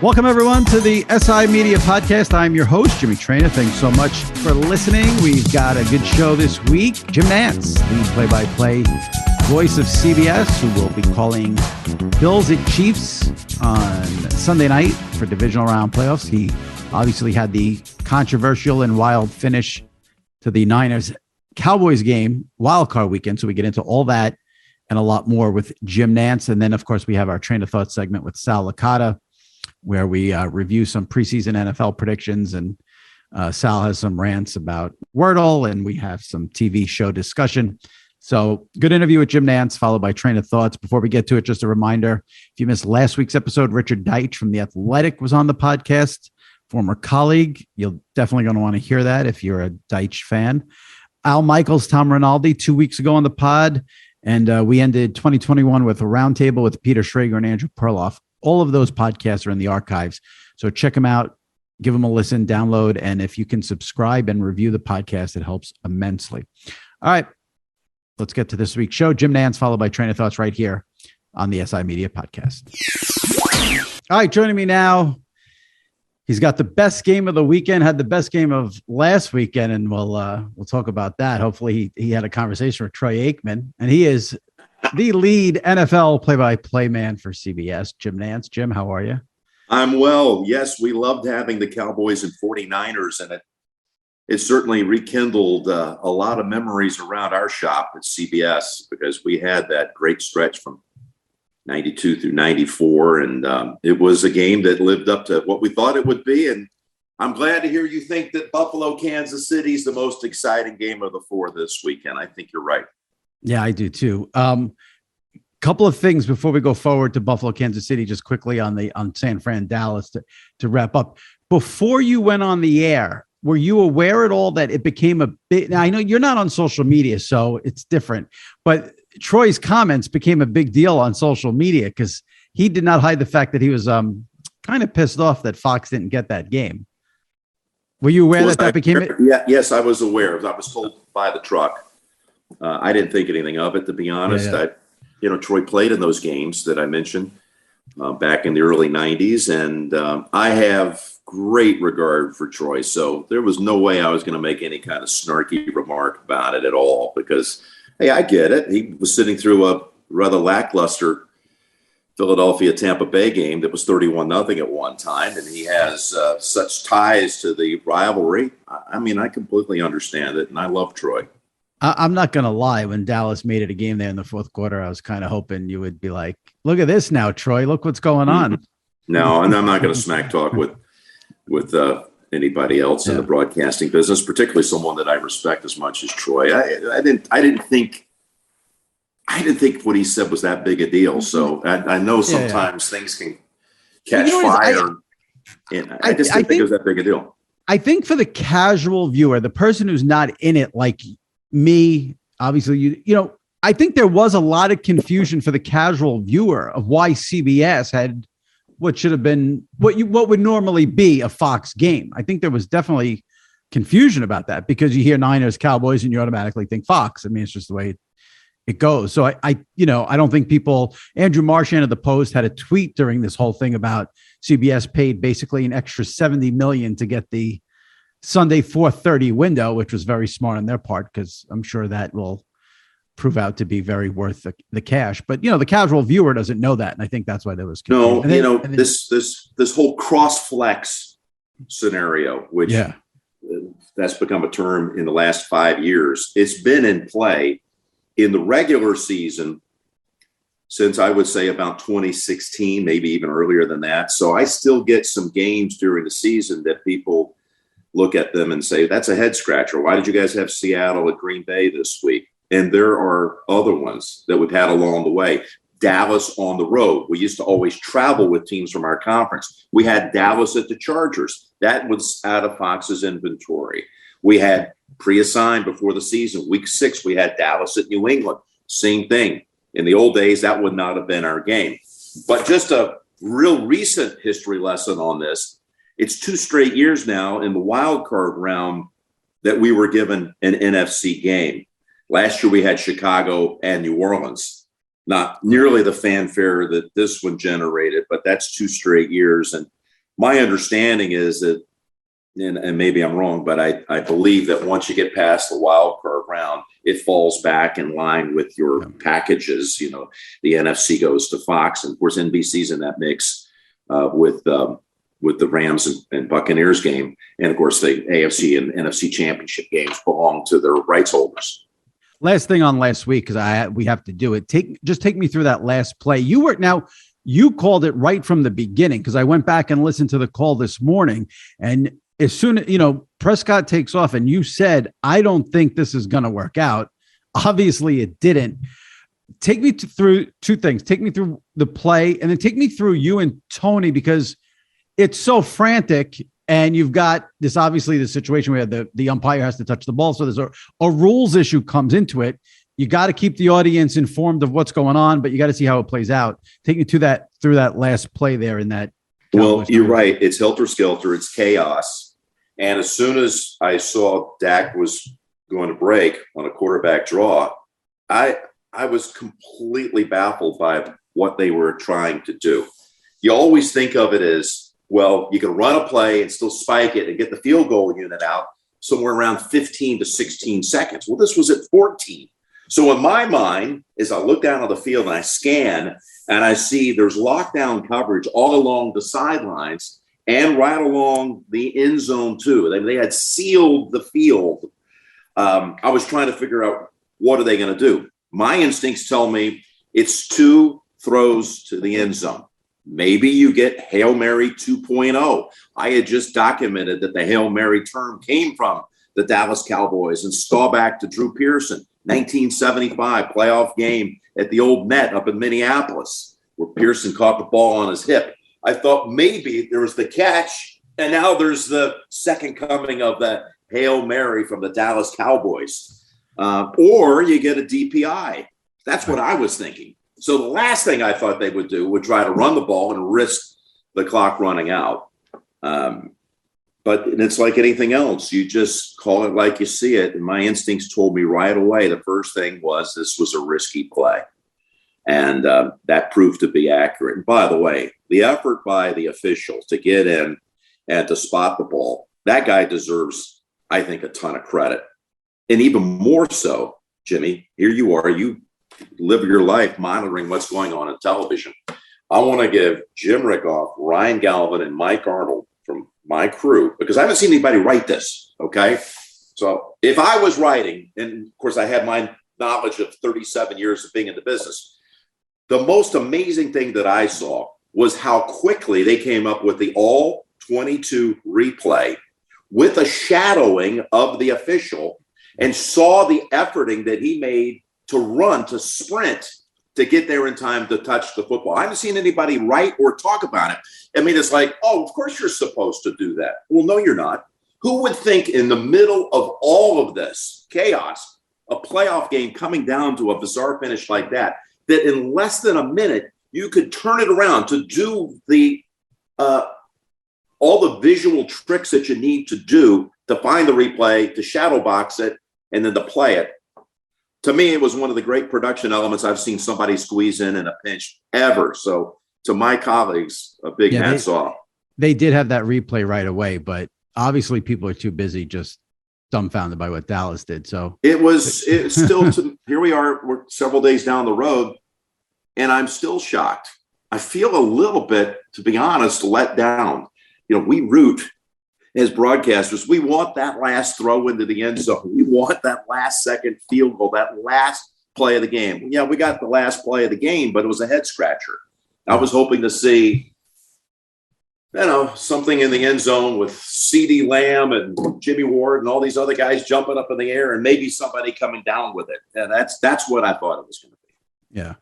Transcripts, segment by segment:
Welcome, everyone, to the SI Media Podcast. I'm your host, Jimmy Traina. Thanks so much for listening. We've got a good show this week. Jim Nantz, the play-by-play voice of CBS, who will be calling Bills at Chiefs on Sunday night for divisional round playoffs. He obviously had the controversial and wild finish to the Niners-Cowboys game, wildcard weekend, so we get into all that and a lot more with Jim Nantz. And then, of course, we have our Train of Thought segment with Sal Licata, where we review some preseason NFL predictions, and Sal has some rants about Wordle, and we have some TV show discussion. So good interview with Jim Nantz, followed by Train of Thoughts. Before we get to it, just a reminder, if you missed last week's episode, Richard Deitch from The Athletic was on the podcast, former colleague. You're definitely going to want to hear that if you're a Deitch fan. Al Michaels, Tom Rinaldi, 2 weeks ago on the pod, and we ended 2021 with a roundtable with Peter Schrager and Andrew Perloff. All of those podcasts are in the archives. So check them out, give them a listen, download. And if you can subscribe and review the podcast, it helps immensely. All right, let's get to this week's show. Jim Nantz, followed by Train of Thoughts right here on the SI Media Podcast. All right, joining me now, he's got the best game of the weekend, had the best game of last weekend, and we'll talk about that. Hopefully he had a conversation with Troy Aikman, and he is the lead NFL play-by-play man for CBS, Jim Nantz. Jim, how are you? I'm well. Yes, we loved having the Cowboys and 49ers, and it certainly rekindled a lot of memories around our shop at CBS, because we had that great stretch from 92 through 94, and it was a game that lived up to what we thought it would be. And I'm glad to hear you think that Buffalo, Kansas City is the most exciting game of the four this weekend. I think you're right. Yeah, I do too. Couple of things before we go forward to Buffalo, Kansas City, just quickly on San Fran, Dallas to wrap up. Before you went on the air, were you aware at all that it became a bit? Now, I know you're not on social media, so it's different, but Troy's comments became a big deal on social media because he did not hide the fact that he was kind of pissed off that Fox didn't get that game. Were you aware that became it? Yeah, yes, I was aware. I was told by the truck. I didn't think anything of it, to be honest. Yeah. Troy played in those games that I mentioned back in the early 90s, and I have great regard for Troy. So there was no way I was going to make any kind of snarky remark about it at all, because, hey, I get it. He was sitting through a rather lackluster Philadelphia-Tampa Bay game that was 31-0 at one time, and he has such ties to the rivalry. I mean, I completely understand it, and I love Troy. I'm not going to lie. When Dallas made it a game there in the fourth quarter, I was kind of hoping you would be like, look at this now, Troy. Look what's going on. No, and I'm not going to smack talk with anybody else in the broadcasting business, particularly someone that I respect as much as Troy. I didn't think what he said was that big a deal. So I know sometimes things can catch fire. I just didn't think it was that big a deal. I think for the casual viewer, the person who's not in it, like me, obviously, I think there was a lot of confusion for the casual viewer of why CBS had what should have been what would normally be a Fox game. I think there was definitely confusion about that because you hear Niners, Cowboys, and you automatically think Fox. I mean, it's just the way it goes. So I don't think people. Andrew Marchand of the Post had a tweet during this whole thing about CBS paid basically an extra $70 million to get the Sunday 4:30 window, which was very smart on their part, because I'm sure that will prove out to be very worth the cash. But the casual viewer doesn't know that, and I think that's why there was confusion. No, this whole cross flex scenario, which that's become a term in the last 5 years. It's been in play in the regular season since I would say about 2016, maybe even earlier than that. So I still get some games during the season that people look at them and say, that's a head scratcher. Why did you guys have Seattle at Green Bay this week? And there are other ones that we've had along the way. Dallas on the road. We used to always travel with teams from our conference. We had Dallas at the Chargers. That was out of Fox's inventory. We had pre-assigned before the season. Week 6, we had Dallas at New England. Same thing. In the old days, that would not have been our game. But just a real recent history lesson on this. It's 2 straight years now in the wild card round that we were given an NFC game. Last year we had Chicago and New Orleans. Not nearly the fanfare that this one generated, but that's 2 straight years. And my understanding is that, and maybe I'm wrong, but I believe that once you get past the wild card round, it falls back in line with your packages. You know, the NFC goes to Fox, and of course NBC's in that mix with the Rams and Buccaneers game, and of course the AFC and NFC championship games belong to their rights holders. Last thing on last week, because we have to do it. Take me through that last play. You called it right from the beginning, because I went back and listened to the call this morning, and as soon as, Prescott takes off and you said, I don't think this is going to work out. Obviously it didn't. Take me through two things. Take me through the play, and then take me through you and Tony, because it's so frantic, and you've got this, obviously the situation where the umpire has to touch the ball. So there's a rules issue comes into it. You got to keep the audience informed of what's going on, but you got to see how it plays out. Take me through that last play there in that. Well, you're right. It's helter-skelter. It's chaos. And as soon as I saw Dak was going to break on a quarterback draw, I was completely baffled by what they were trying to do. You always think of it as, well, you can run a play and still spike it and get the field goal unit out somewhere around 15 to 16 seconds. Well, this was at 14. So in my mind, as I look down on the field and I scan and I see there's lockdown coverage all along the sidelines and right along the end zone too. They had sealed the field. I was trying to figure out, what are they going to do? My instincts tell me it's 2 throws to the end zone. Maybe you get Hail Mary 2.0. I had just documented that the Hail Mary term came from the Dallas Cowboys and back to Drew Pearson, 1975 playoff game at the old Met up in Minneapolis, where Pearson caught the ball on his hip. I thought maybe there was the catch, and now there's the second coming of the Hail Mary from the Dallas Cowboys. Or you get a DPI. That's what I was thinking. So the last thing I thought they would do would try to run the ball and risk the clock running out. But it's like anything else. You just call it like you see it. And my instincts told me right away, the first thing was this was a risky play. And that proved to be accurate. And by the way, the effort by the officials to get in and to spot the ball, that guy deserves, I think, a ton of credit. And even more so, Jimmy, here you are, you live your life monitoring what's going on television. I want to give Jim Rickoff, Ryan Galvin, and Mike Arnold from my crew, because I haven't seen anybody write this, okay? So if I was writing, and of course I had my knowledge of 37 years of being in the business, the most amazing thing that I saw was how quickly they came up with the all 22 replay with a shadowing of the official, and saw the efforting that he made to run, to sprint, to get there in time to touch the football. I haven't seen anybody write or talk about it. I mean, it's like, oh, of course you're supposed to do that. Well, no, you're not. Who would think in the middle of all of this chaos, a playoff game coming down to a bizarre finish like that in less than a minute, you could turn it around to do the all the visual tricks that you need to do to find the replay, to shadow box it, and then to play it. To me, it was one of the great production elements I've seen somebody squeeze in a pinch ever. So to my colleagues, a big hats off. They did have that replay right away, but obviously people are too busy just dumbfounded by what Dallas did. So it's still, here we are, we're several days down the road, and I'm still shocked. I feel a little bit, to be honest, let down. You know, we root as broadcasters. We want that last throw into the end zone. We want that last second field goal, that last play of the game. Yeah, we got the last play of the game, but it was a head scratcher. I was hoping to see, something in the end zone with CeeDee Lamb and Jimmy Ward and all these other guys jumping up in the air, and maybe somebody coming down with it. And that's what I thought it was going to be. Yeah.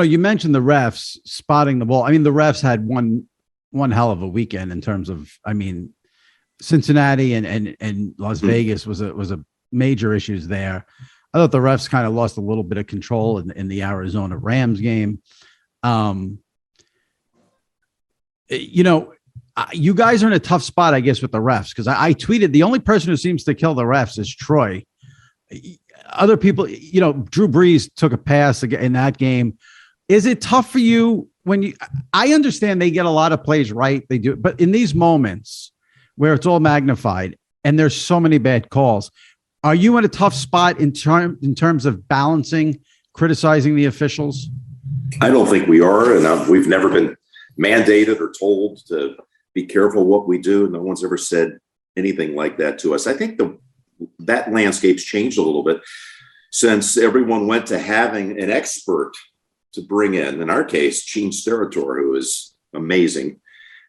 You mentioned the refs spotting the ball. I mean, the refs had one hell of a weekend in terms of, Cincinnati and Las Vegas was a major issues there. I thought the refs kind of lost a little bit of control in the Arizona Rams game. You guys are in a tough spot, I guess, with the refs, because I tweeted the only person who seems to kill the refs is Troy. Other people, Drew Brees took a pass in that game. Is it tough for you I understand they get a lot of plays right. They do. But in these moments where it's all magnified and there's so many bad calls, are you in a tough spot in terms of balancing, criticizing the officials? I don't think we are. And we've never been mandated or told to be careful what we do. No one's ever said anything like that to us. I think that landscape's changed a little bit since everyone went to having an expert to bring in our case, James Spader, who is amazing.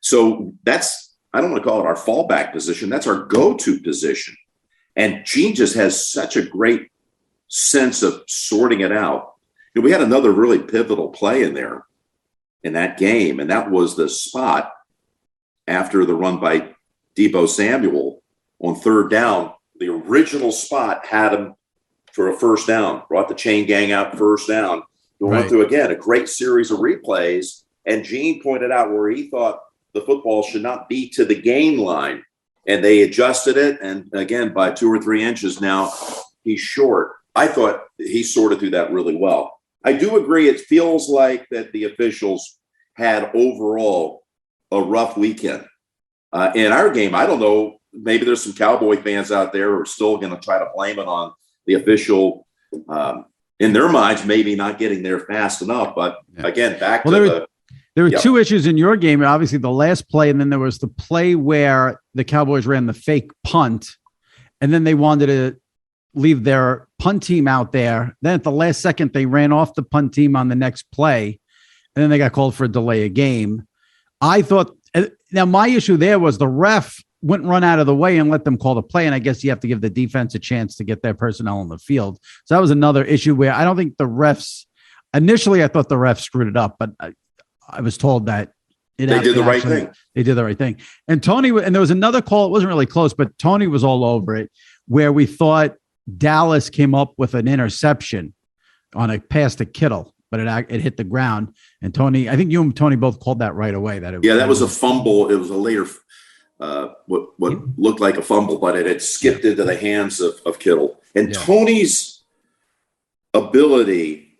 So I don't want to call it our fallback position. That's our go-to position. And Gene just has such a great sense of sorting it out. And we had another really pivotal play in there in that game, and that was the spot after the run by Deebo Samuel on third down. The original spot had him for a first down, brought the chain gang out first down. We went through, again, a great series of replays, and Gene pointed out where he thought the football should not be to the gain line, and they adjusted it, and again, by 2 or 3 inches now, he's short. I thought he sorted through that really well. I do agree it feels like that the officials had overall a rough weekend. In our game, I don't know, maybe there's some Cowboy fans out there who are still going to try to blame it on the official in their minds, maybe not getting there fast enough. But again, there were 2 issues in your game. Obviously, the last play, and then there was the play where the Cowboys ran the fake punt, and then they wanted to leave their punt team out there. Then at the last second, they ran off the punt team on the next play, and then they got called for a delay of game. I thought now my issue there was the ref wouldn't run out of the way and let them call the play. And I guess you have to give the defense a chance to get their personnel on the field. So that was another issue where I don't think the refs initially, I thought the refs screwed it up, but I was told that they did the right thing. They did the right thing. And Tony, and there was another call. It wasn't really close, but Tony was all over it where we thought Dallas came up with an interception on a pass to Kittle, but it hit the ground. And Tony, I think you and Tony both called that right away. That was a fumble. It was a later, what looked like a fumble, but it had skipped into the hands of Kittle. And Tony's ability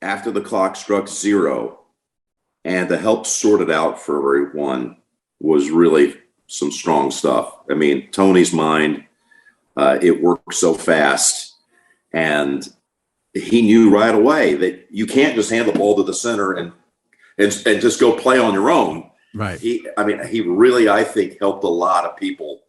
after the clock struck 0 and to help sort it out for everyone was really some strong stuff. I mean, Tony's mind, it worked so fast, and he knew right away that you can't just hand the ball to the center and just go play on your own. Right. He really, I think, helped a lot of people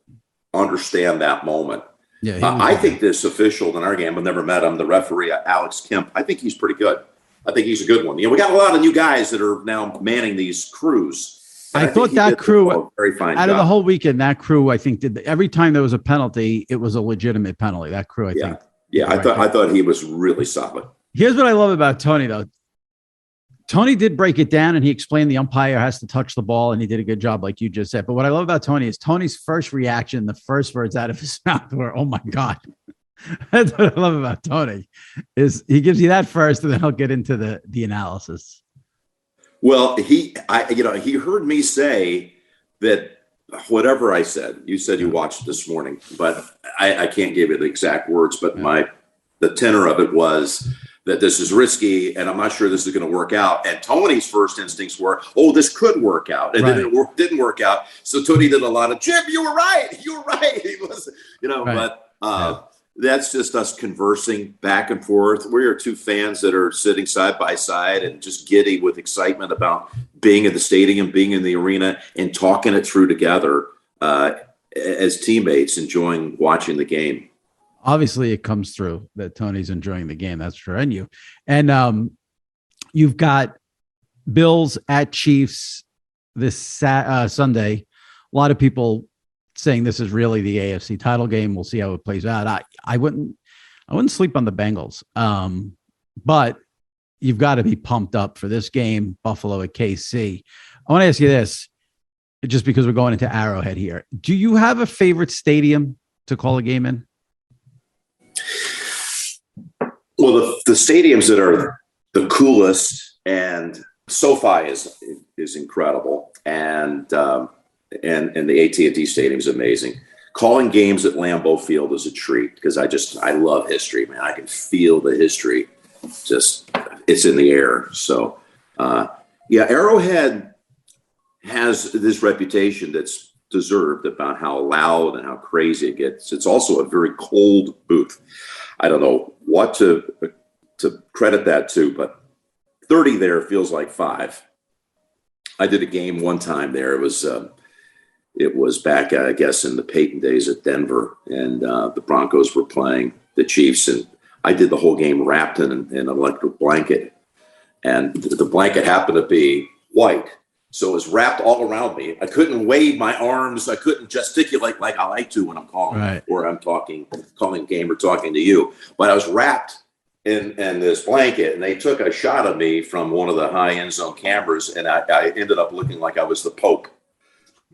understand that moment. Yeah. I think this official in our game, I've never met him, the referee, Alex Kemp, I think he's pretty good. I think he's a good one. We got a lot of new guys that are now manning these crews. I thought that crew, very fine out of the whole weekend, that crew, I think, every time there was a penalty, it was a legitimate penalty. That crew, I think. Yeah, I thought he was really solid. Here's what I love about Tony, though. Tony did break it down, and he explained the umpire has to touch the ball, and he did a good job, like you just said. But what I love about Tony is Tony's first reaction, the first words out of his mouth were, "Oh my God." That's what I love about Tony, is he gives you that first, and then he'll get into the analysis. Well, he heard me say that whatever I said, you said you watched it this morning, but I can't give you the exact words, but the tenor of it was that this is risky and I'm not sure this is going to work out. And Tony's first instincts were, oh, this could work out. And then it didn't work out. So Tony did a lot of, Jim, you were right. You were right. He was, but that's just us conversing back and forth. We are 2 fans that are sitting side by side and just giddy with excitement about being in the stadium, being in the arena, and talking it through together as teammates, enjoying watching the game. Obviously, it comes through that Tony's enjoying the game. That's true. And you've got Bills at Chiefs this Sunday. A lot of people saying this is really the AFC title game. We'll see how it plays out. I wouldn't sleep on the Bengals. But you've got to be pumped up for this game, Buffalo at KC. I want to ask you this, just because we're going into Arrowhead here. Do you have a favorite stadium to call a game in? Well, the stadiums that are the coolest, and SoFi is incredible, and the AT&T Stadium is amazing. Calling games at Lambeau Field is a treat because I love history, man. I can feel the history, just it's in the air. So Yeah, Arrowhead has this reputation that's deserved about how loud and how crazy it gets. It's also a very cold booth. I don't know what to credit that to, but 30 there feels like 5. I did a game one time there. It was back, I guess, in the Peyton days at Denver, and the Broncos were playing the Chiefs, and I did the whole game wrapped in an electric blanket, and the blanket happened to be white. So it was wrapped all around me. I couldn't wave my arms. I couldn't gesticulate like I like to when I'm calling or I'm calling game or talking to you. But I was wrapped in this blanket, and they took a shot of me from one of the high end zone cameras, and I ended up looking like I was the Pope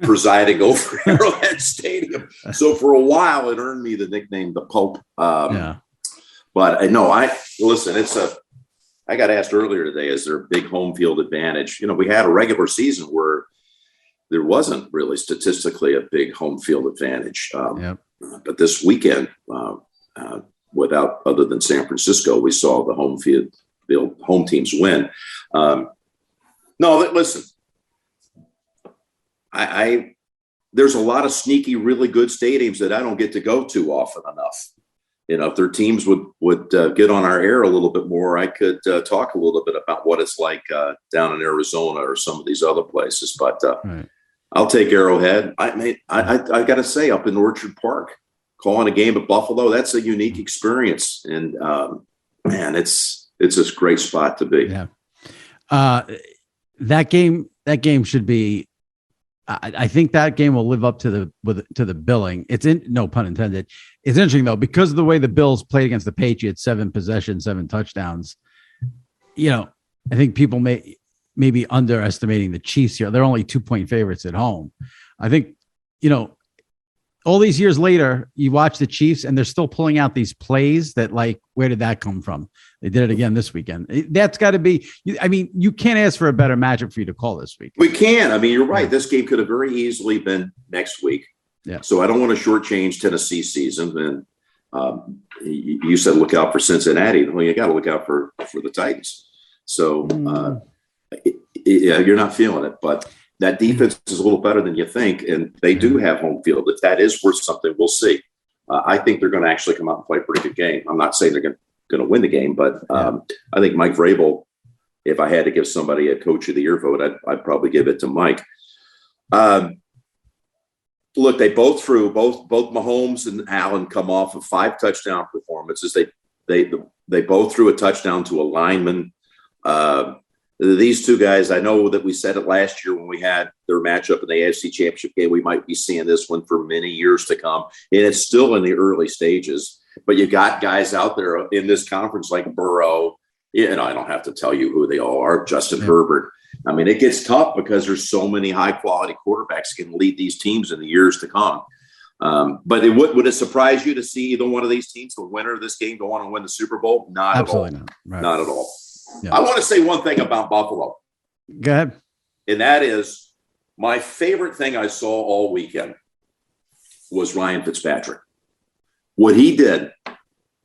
presiding over Arrowhead Stadium. So for a while, it earned me the nickname the Pope. But no, listen, I got asked earlier today, is there a big home field advantage? We had a regular season where there wasn't really statistically a big home field advantage. But this weekend, without other than San Francisco, we saw the home teams win. Listen, there's a lot of sneaky, really good stadiums that I don't get to go to often enough. If their teams would get on our air a little bit more, I could talk a little bit about what it's like down in Arizona or some of these other places. But I'll take Arrowhead. I got to say, up in Orchard Park, calling a game at Buffalo, that's a unique experience. And man, it's a great spot to be. Yeah. That game should be. I think that game will live up to the billing. It's no pun intended. It's interesting though, because of the way the Bills played against the Patriots, 7 possessions, 7 touchdowns. I think people may be underestimating the Chiefs here. They're only 2-point favorites at home. I think, all these years later, you watch the Chiefs and they're still pulling out these plays that, like, where did that come from? They did it again this weekend. That's got to be, you can't ask for a better matchup for you to call this week. We can. You're right. This game could have very easily been next week. Yeah. So I don't want to shortchange Tennessee's season. And you said look out for Cincinnati. Well, you got to look out for the Titans. So you're not feeling it, but that defense is a little better than you think, and they do have home field. If that is worth something, we'll see. I think they're going to actually come out and play a pretty good game. I'm not saying they're going to win the game, but I think Mike Vrabel, if I had to give somebody a Coach of the Year vote, I'd probably give it to Mike. Look, they both Mahomes and Allen come off of 5 touchdown performances. They both threw a touchdown to a lineman. These two guys, I know that we said it last year when we had their matchup in the AFC Championship game. We might be seeing this one for many years to come, and it's still in the early stages. But you got guys out there in this conference like Burrow. I don't have to tell you who they all are. Justin Herbert. It gets tough because there's so many high-quality quarterbacks that can lead these teams in the years to come. But would it surprise you to see either one of these teams, the winner of this game, go on and win the Super Bowl? Absolutely not. Right. Not at all. Yeah. I want to say one thing about Buffalo. Go ahead. And that is my favorite thing I saw all weekend was Ryan Fitzpatrick. What he did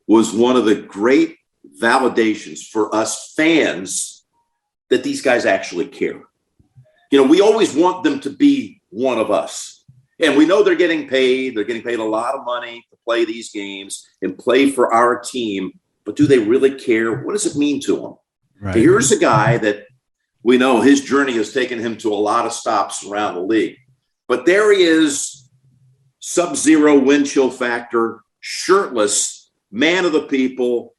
was one of the great validations for us fans that these guys actually care. We always want them to be one of us. And we know they're getting paid. They're getting paid a lot of money to play these games and play for our team. But do they really care? What does it mean to them? Right. Here's a guy that we know his journey has taken him to a lot of stops around the league. But there he is, sub-zero wind chill factor, shirtless, man of the people,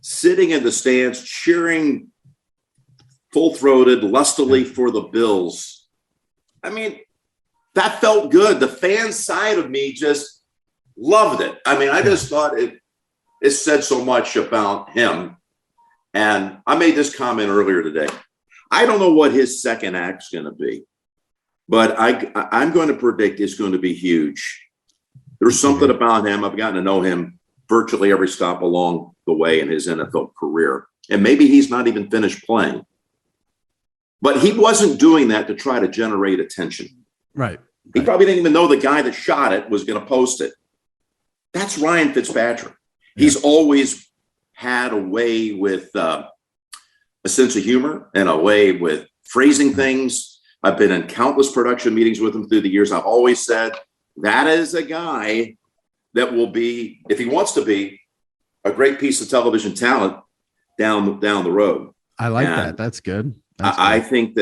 sitting in the stands, cheering full-throated, lustily for the Bills. That felt good. The fan side of me just loved it. I just thought it said so much about him. And I made this comment earlier today. I don't know what his second act's going to be, but I'm going to predict it's going to be huge. There's something about him. I've gotten to know him virtually every stop along the way in his NFL career. And maybe he's not even finished playing. But he wasn't doing that to try to generate attention. Right. He probably didn't even know the guy that shot it was going to post it. That's Ryan Fitzpatrick. Yeah. He's always had a way with a sense of humor and a way with phrasing things. I've been in countless production meetings with him through the years. I've always said that is a guy that will be, if he wants to be, a great piece of television talent down the road. I like that. That's good. I think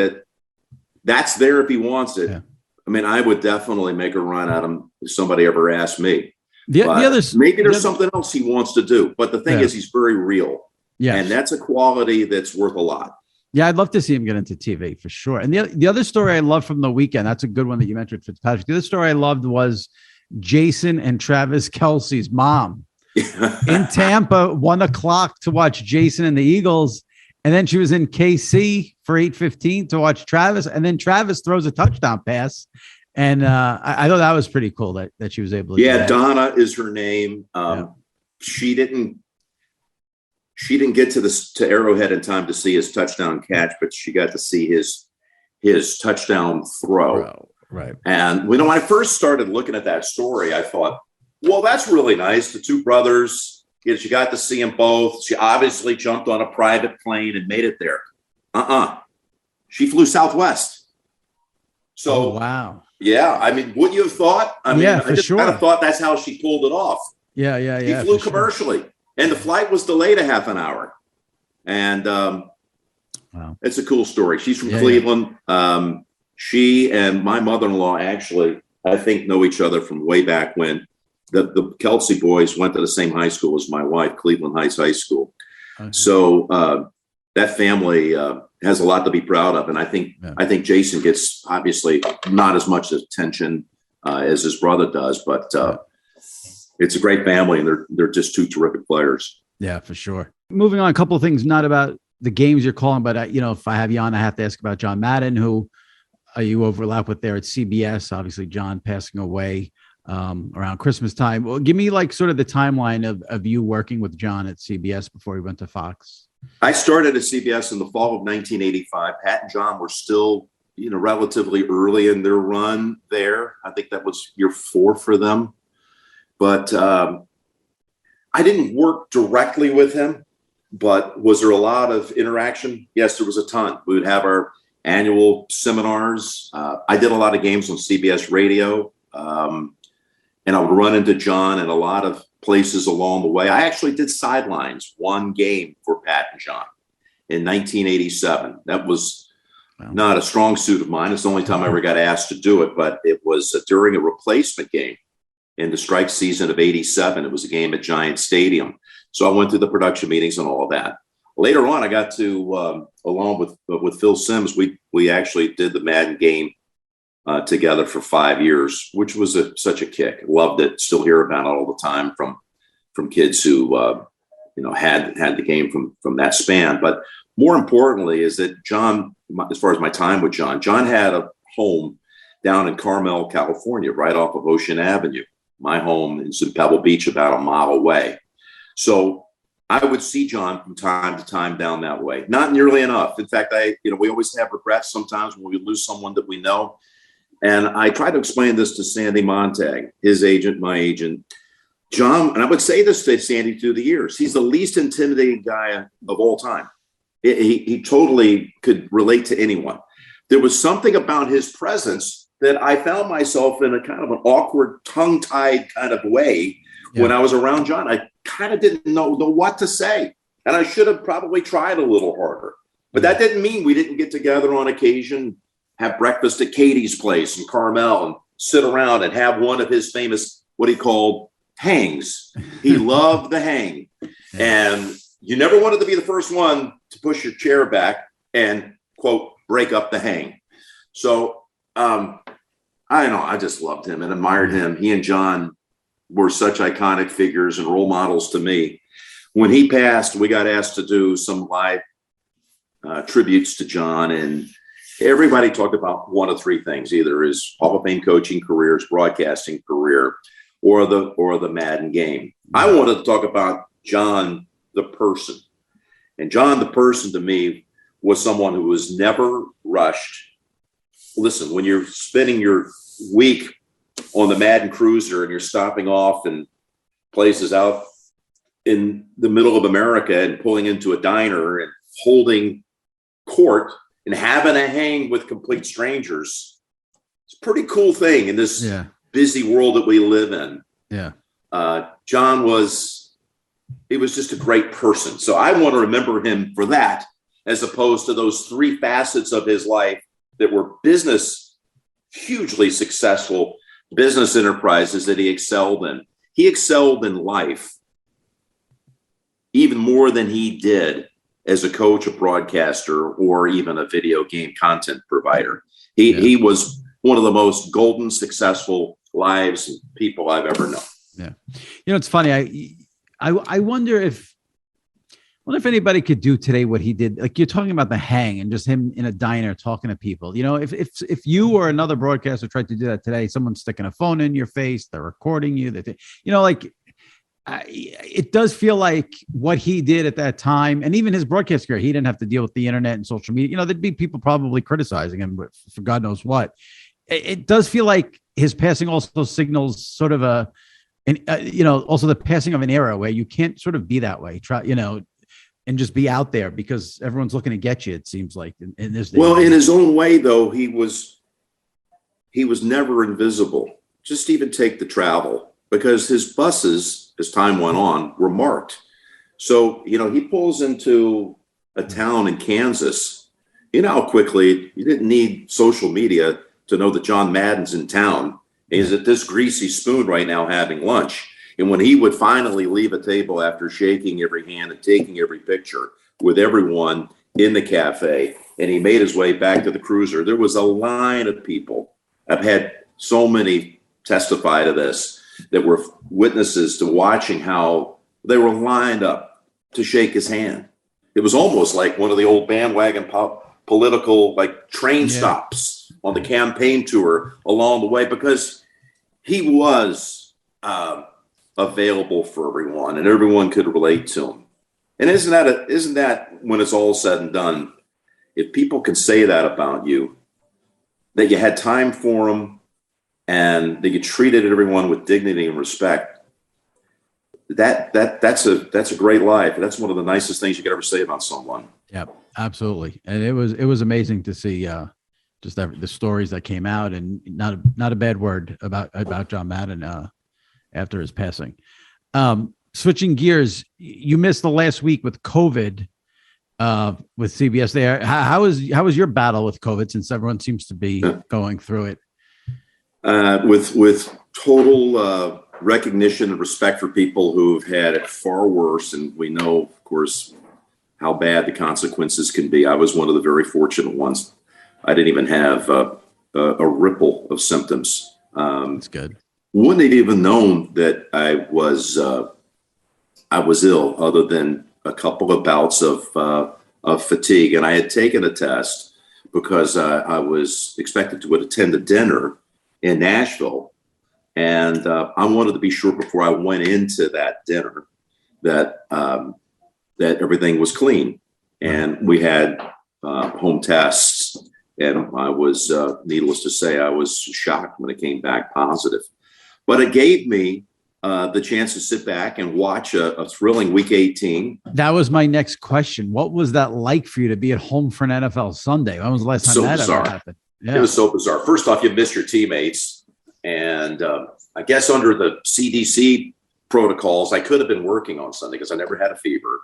that's there if he wants it. Yeah. I mean, I would definitely make a run at him if somebody ever asked me. Maybe there's something else he wants to do. But the thing is, he's very real. Yeah. And that's a quality that's worth a lot. Yeah, I'd love to see him get into TV for sure. And the other story I love from the weekend, that's a good one that you mentioned, Fitzpatrick. The other story I loved was Jason and Travis Kelce's mom in Tampa, 1:00 to watch Jason and the Eagles. And then she was in KC for 8:15 to watch Travis. And then Travis throws a touchdown pass. And I thought that was pretty cool that she was able to do that. Donna is her name. She didn't get to Arrowhead in time to see his touchdown catch, but she got to see his touchdown throw. Right. And when I first started looking at that story, I thought, well, that's really nice. The two brothers, she got to see them both. She obviously jumped on a private plane and made it there. She flew Southwest. So, wow. Yeah. I mean, wouldn't you have thought? I just kind of thought that's how she pulled it off. Yeah. She flew commercially. Sure. And the flight was delayed a half an hour. And wow. It's a cool story. She's from Cleveland. Yeah. She and my mother-in-law actually, I think, know each other from way back when the Kelce boys went to the same high school as my wife, Cleveland Heights High School. Okay. So that family has a lot to be proud of. And I think Jason gets obviously not as much attention as his brother does, but it's a great family, and they're just two terrific players. Yeah, for sure. Moving on, a couple of things, not about the games you're calling, but if I have you on, I have to ask about John Madden, who you overlap with there at CBS. Obviously, John passing away around Christmas time. Well, give me like sort of the timeline of you working with John at CBS before he went to Fox. I started at CBS in the fall of 1985. Pat and John were still, relatively early in their run there. I think that was year 4 for them. But I didn't work directly with him, but was there a lot of interaction? Yes, there was a ton. We would have our annual seminars. I did a lot of games on CBS radio, and I would run into John in a lot of places along the way. I actually did sidelines one game for Pat and John in 1987. That was not a strong suit of mine. It's the only time I ever got asked to do it, but it was during a replacement game. In the strike season of 87, it was a game at Giant Stadium. So I went through the production meetings and all of that. Later on, I got to, along with Phil Simms, we actually did the Madden game together for 5 years, which was such a kick. Loved it. Still hear about it all the time from kids who had the game from that span. But more importantly is that John, as far as my time with John had a home down in Carmel, California, right off of Ocean Avenue. My home is in Pebble Beach, about a mile away. So I would see John from time to time down that way. Not nearly enough. In fact, we always have regrets sometimes when we lose someone that we know. And I try to explain this to Sandy Montag, his agent, my agent. John, and I would say this to Sandy through the years, he's the least intimidating guy of all time. He totally could relate to anyone. There was something about his presence that I found myself in a kind of an awkward, tongue-tied kind of way when I was around John. I kind of didn't know what to say. And I should have probably tried a little harder. But that didn't mean we didn't get together on occasion, have breakfast at Katie's place in Carmel, and sit around and have one of his famous, what he called hangs. He loved the hang. And you never wanted to be the first one to push your chair back and, quote, break up the hang. So, I don't know. I just loved him and admired him. He and John were such iconic figures and role models to me. When he passed, we got asked to do some live tributes to John, and everybody talked about one of 3 things: either his Hall of Fame coaching career, his broadcasting career, or the Madden game. I wanted to talk about John the person, and John the person to me was someone who was never rushed. Listen, when you're spending your week on the Madden Cruiser and you're stopping off in places out in the middle of America and pulling into a diner and holding court and having a hang with complete strangers. It's a pretty cool thing in this busy world that we live in. Yeah. John was just a great person. So I want to remember him for that, as opposed to those three facets of his life that were hugely successful business enterprises that he excelled in. He excelled in life even more than he did as a coach, a broadcaster, or even a video game content provider. He was one of the most golden, successful lives and people I've ever known. Yeah. It's funny. I wonder if anybody could do today what he did. Like, you're talking about the hang and just him in a diner talking to people. If you or another broadcaster tried to do that today, someone's sticking a phone in your face, they're recording you. It does feel like what he did at that time, and even his broadcast career, he didn't have to deal with the internet and social media. There'd be people probably criticizing him for God knows what. It does feel like his passing also signals sort of also the passing of an era where you can't sort of be that way. And just be out there because everyone's looking to get you. It seems like in this day. Well, in his own way, though, he was never invisible. Just even take the travel, because his buses, as time went on, were marked. So, he pulls into a town in Kansas. How quickly, you didn't need social media to know that John Madden's in town. He's at this greasy spoon right now having lunch. And when he would finally leave a table after shaking every hand and taking every picture with everyone in the cafe, and he made his way back to the cruiser, there was a line of people. I've had so many testify to this that were witnesses to watching how they were lined up to shake his hand. It was almost like one of the old bandwagon political train stops on the campaign tour along the way, because he was available for everyone and everyone could relate to him. And isn't that when it's all said and done, if people can say that about you, that you had time for them and that you treated everyone with dignity and respect, that's a great life. That's one of the nicest things you could ever say about someone. Yeah, absolutely. And it was amazing to see just the stories that came out, and not a bad word about John Madden after his passing. Switching gears, you missed the last week with COVID with CBS there. How was your battle with COVID, since everyone seems to be going through it? With total recognition and respect for people who've had it far worse, and we know, of course, how bad the consequences can be. I was one of the very fortunate ones. I didn't even have a ripple of symptoms. That's good. Wouldn't have even known that I was ill, other than a couple of bouts of fatigue. And I had taken a test because I was expected to attend a dinner in Nashville. And I wanted to be sure before I went into that dinner that everything was clean. And we had home tests. And I was, needless to say, I was shocked when it came back positive. But it gave me the chance to sit back and watch a thrilling Week 18. That was my next question. What was that like for you to be at home for an NFL Sunday? When was the last time that ever happened? Yeah. It was so bizarre. First off, you miss your teammates. And I guess under the CDC protocols, I could have been working on Sunday because I never had a fever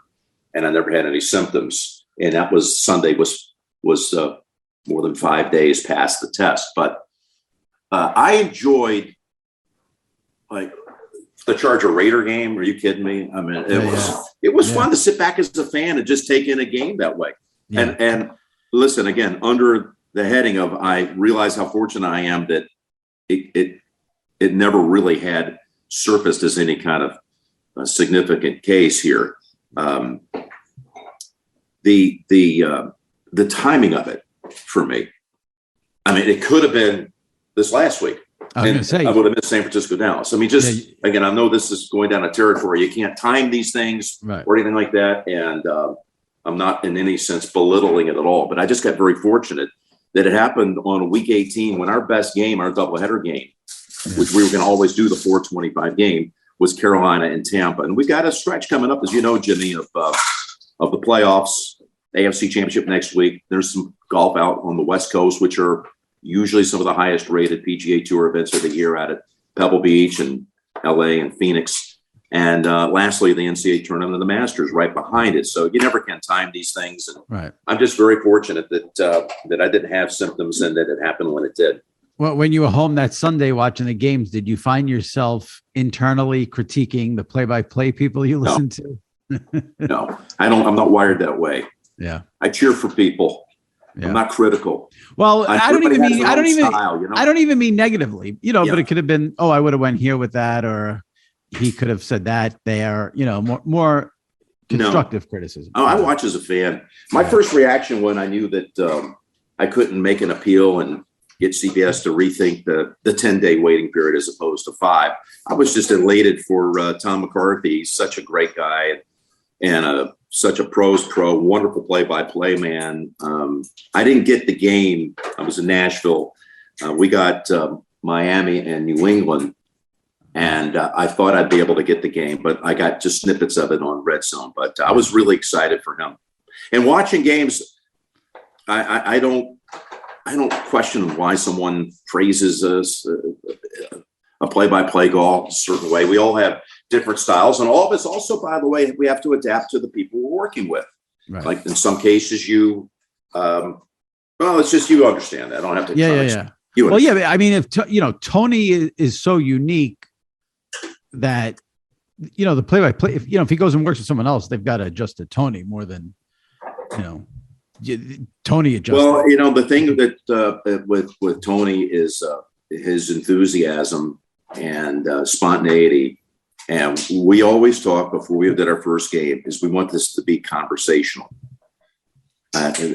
and I never had any symptoms. And that was Sunday was more than 5 days past the test. But I enjoyed the Charger Raider game. Are you kidding me? I mean, it was fun to sit back as a fan and just take in a game that way. Yeah. And listen, again, under the heading of, I realize how fortunate I am that it never really had surfaced as any kind of a significant case here. The timing of it for me, I mean, it could have been this last week. I would have missed San Francisco, Dallas. I mean, again, I know this is going down a territory. You can't time these things or anything like that. And I'm not in any sense belittling it at all, but I just got very fortunate that it happened on Week 18 when our best game, our doubleheader game, which we were going to always do, the 4:25 game, was Carolina and Tampa. And we got a stretch coming up, as you know, Jimmy, of the playoffs, AFC Championship next week. There's some golf out on the West Coast, which are usually some of the highest rated PGA Tour events of the year out at Pebble Beach and LA and Phoenix. And lastly, the NCAA tournament and the Masters right behind it. So you never can time these things. And right. I'm just very fortunate that I didn't have symptoms and that it happened when it did. Well, when you were home that Sunday watching the games, did you find yourself internally critiquing the play-by-play people you listen to? No, I don't. I'm not wired that way. Yeah. I cheer for people. Yeah. I'm not critical. Well, I don't even mean negatively, Yeah. but it could have been, I would have went here with that, or he could have said that there, more constructive criticism. Oh, I watch as a fan. My first reaction when I knew that I couldn't make an appeal and get CBS to rethink the 10-day waiting period as opposed to 5, I was just elated for Tom McCarthy. He's such a great guy and such a pro's pro, wonderful play-by-play man. I didn't get the game. I was in Nashville. We got Miami and New England, and I thought I'd be able to get the game, but I got just snippets of it on Red Zone. But I was really excited for him. And watching games, I don't question why someone phrases a play-by-play golf a certain way. We all have different styles, and all of us also, by the way, we have to adapt to the people we're working with. Right. Like in some cases, it's just you understand that. I don't have to. Yeah. I mean, if Tony is so unique that the play-by-play. If he goes and works with someone else, they've got to adjust to Tony more than Tony adjusted. Well, the thing that with Tony is his enthusiasm and spontaneity. And we always talk before we did our first game is we want this to be conversational,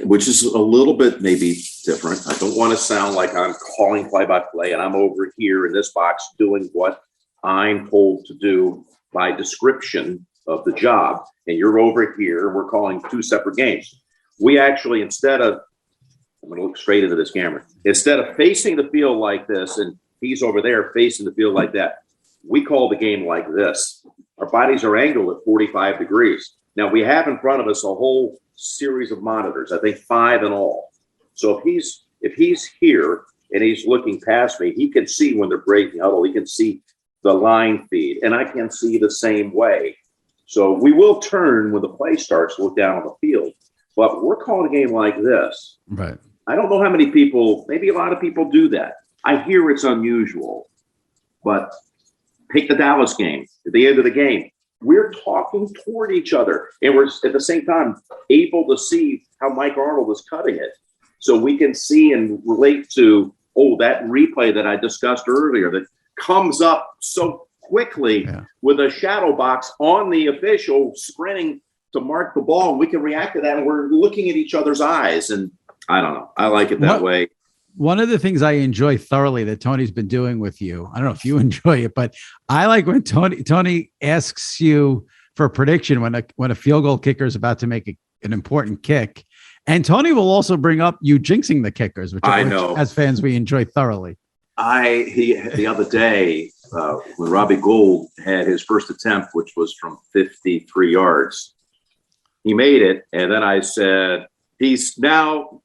which is a little bit maybe different. I don't want to sound like I'm calling play-by-play and I'm over here in this box doing what I'm told to do by description of the job. And you're over here and we're calling 2 separate games. We actually, I'm going to look straight into this camera. Instead of facing the field like this and he's over there facing the field like that, we call the game like this. Our bodies are angled at 45 degrees. Now, we have in front of us a whole series of monitors, I think 5 in all. So if he's here and he's looking past me, he can see when they're breaking huddle. He can see the line feed, and I can see the same way. So we will turn when the play starts to look down on the field. But we're calling a game like this. Right. I don't know how many people, maybe a lot of people do that. I hear it's unusual, but take the Dallas game. At the end of the game, we're talking toward each other, and we're at the same time able to see how Mike Arnold is cutting it. So we can see and relate to, that replay that I discussed earlier that comes up so quickly with a shadow box on the official sprinting to mark the ball, and we can react to that, and we're looking at each other's eyes. And I don't know. I like it that way. One of the things I enjoy thoroughly that Tony's been doing with you, I don't know if you enjoy it, but I like when Tony asks you for a prediction when a field goal kicker is about to make an important kick. And Tony will also bring up you jinxing the kickers, which I know as fans we enjoy thoroughly. The other day when Robbie Gould had his first attempt, which was from 53 yards, he made it, and then I said he's now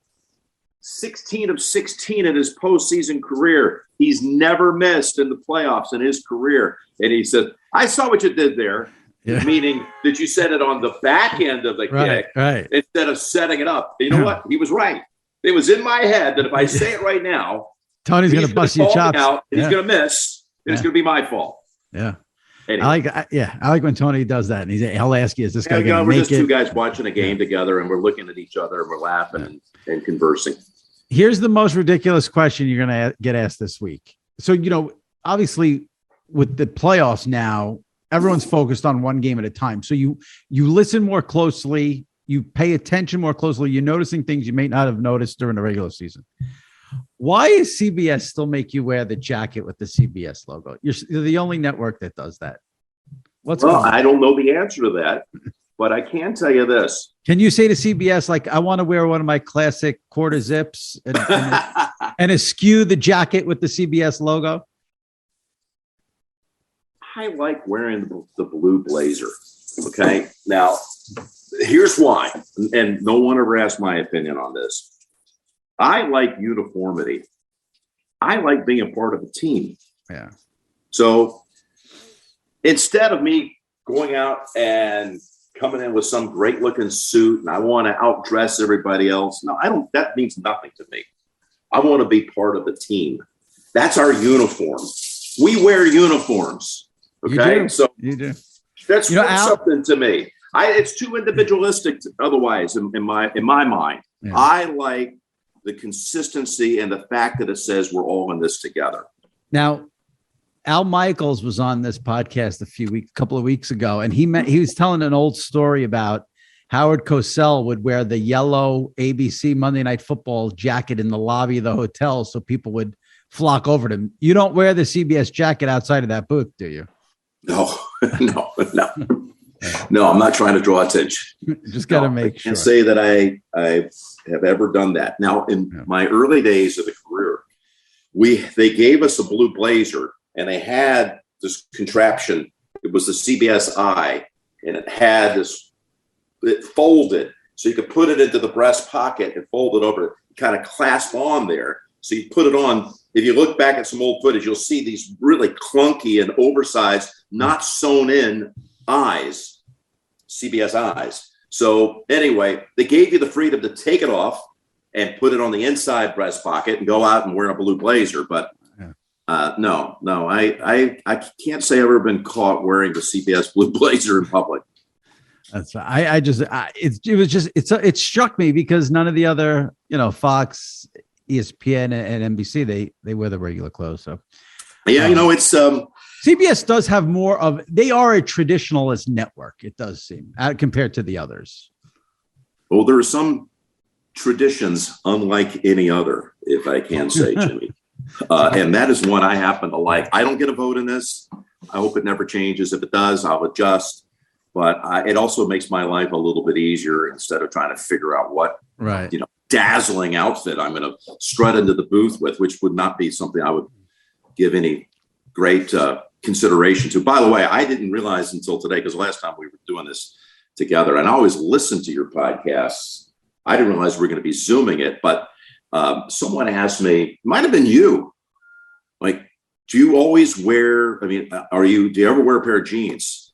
16 of 16 in his postseason career. He's never missed in the playoffs in his career. And he said, I saw what you did there, meaning that you set it on the back end of the kick instead of setting it up. You know what? He was right. It was in my head that if I say it right now, Tony's going to bust your chops. Out, and he's going to miss, and it's going to be my fault. Yeah. Anyway. I like when Tony does that, and he'll ask you, "Is this guy going to make it?" We're just 2 guys watching a game together, and we're looking at each other, and we're laughing and conversing. Here's the most ridiculous question you're going to get asked this week. So, obviously, with the playoffs now, everyone's focused on one game at a time. So you listen more closely, you pay attention more closely, you're noticing things you may not have noticed during the regular season. Why is CBS still make you wear the jacket with the CBS logo? You're the only network that does that. I don't know the answer to that, but I can tell you this. Can you say to CBS, like, I want to wear one of my classic quarter zips and eschew the jacket with the CBS logo? I like wearing the blue blazer. Okay. Now, here's why. And no one ever asked my opinion on this. I like uniformity. I like being a part of a team. Yeah. So instead of me going out and coming in with some great looking suit and I want to outdress everybody else, no, I don't. That means nothing to me. I want to be part of the team. That's our uniform. We wear uniforms. Okay. You do. So you do. That's something to me. It's too individualistic otherwise in my mind. Yeah. I like the consistency and the fact that it says we're all in this together. Now, Al Michaels was on this podcast a couple of weeks ago, and he was telling an old story about Howard Cosell would wear the yellow ABC Monday Night Football jacket in the lobby of the hotel so people would flock over to him. You don't wear the CBS jacket outside of that booth, do you? No. No, I'm not trying to draw attention. Just got to make sure. I can't say that I have ever done that. Now, in my early days of the career, they gave us a blue blazer, and they had this contraption. It was the CBS eye, and it had it folded, so you could put it into the breast pocket and fold it over, kind of clasp on there. So you put it on. If you look back at some old footage, you'll see these really clunky and oversized, not sewn in eyes, CBS eyes. So anyway, they gave you the freedom to take it off and put it on the inside breast pocket and go out and wear a blue blazer. But no, I can't say I've ever been caught wearing the CBS blue blazer in public. That's it struck me because none of the other, Fox, ESPN, and NBC, they wear the regular clothes. So yeah, it's CBS does have more of. They are a traditionalist network. It does seem compared to the others. Well, there are some traditions unlike any other, if I can say, Jimmy, and that is one I happen to like. I don't get a vote in this. I hope it never changes. If it does, I'll adjust. But it also makes my life a little bit easier instead of trying to figure out what dazzling outfit I'm going to strut into the booth with, which would not be something I would give any great consideration to. By the way, I didn't realize until today, because the last time we were doing this together, and I always listen to your podcasts, I didn't realize we were going to be Zooming it, but someone asked me, might have been you, like, do you always wear, do you ever wear a pair of jeans?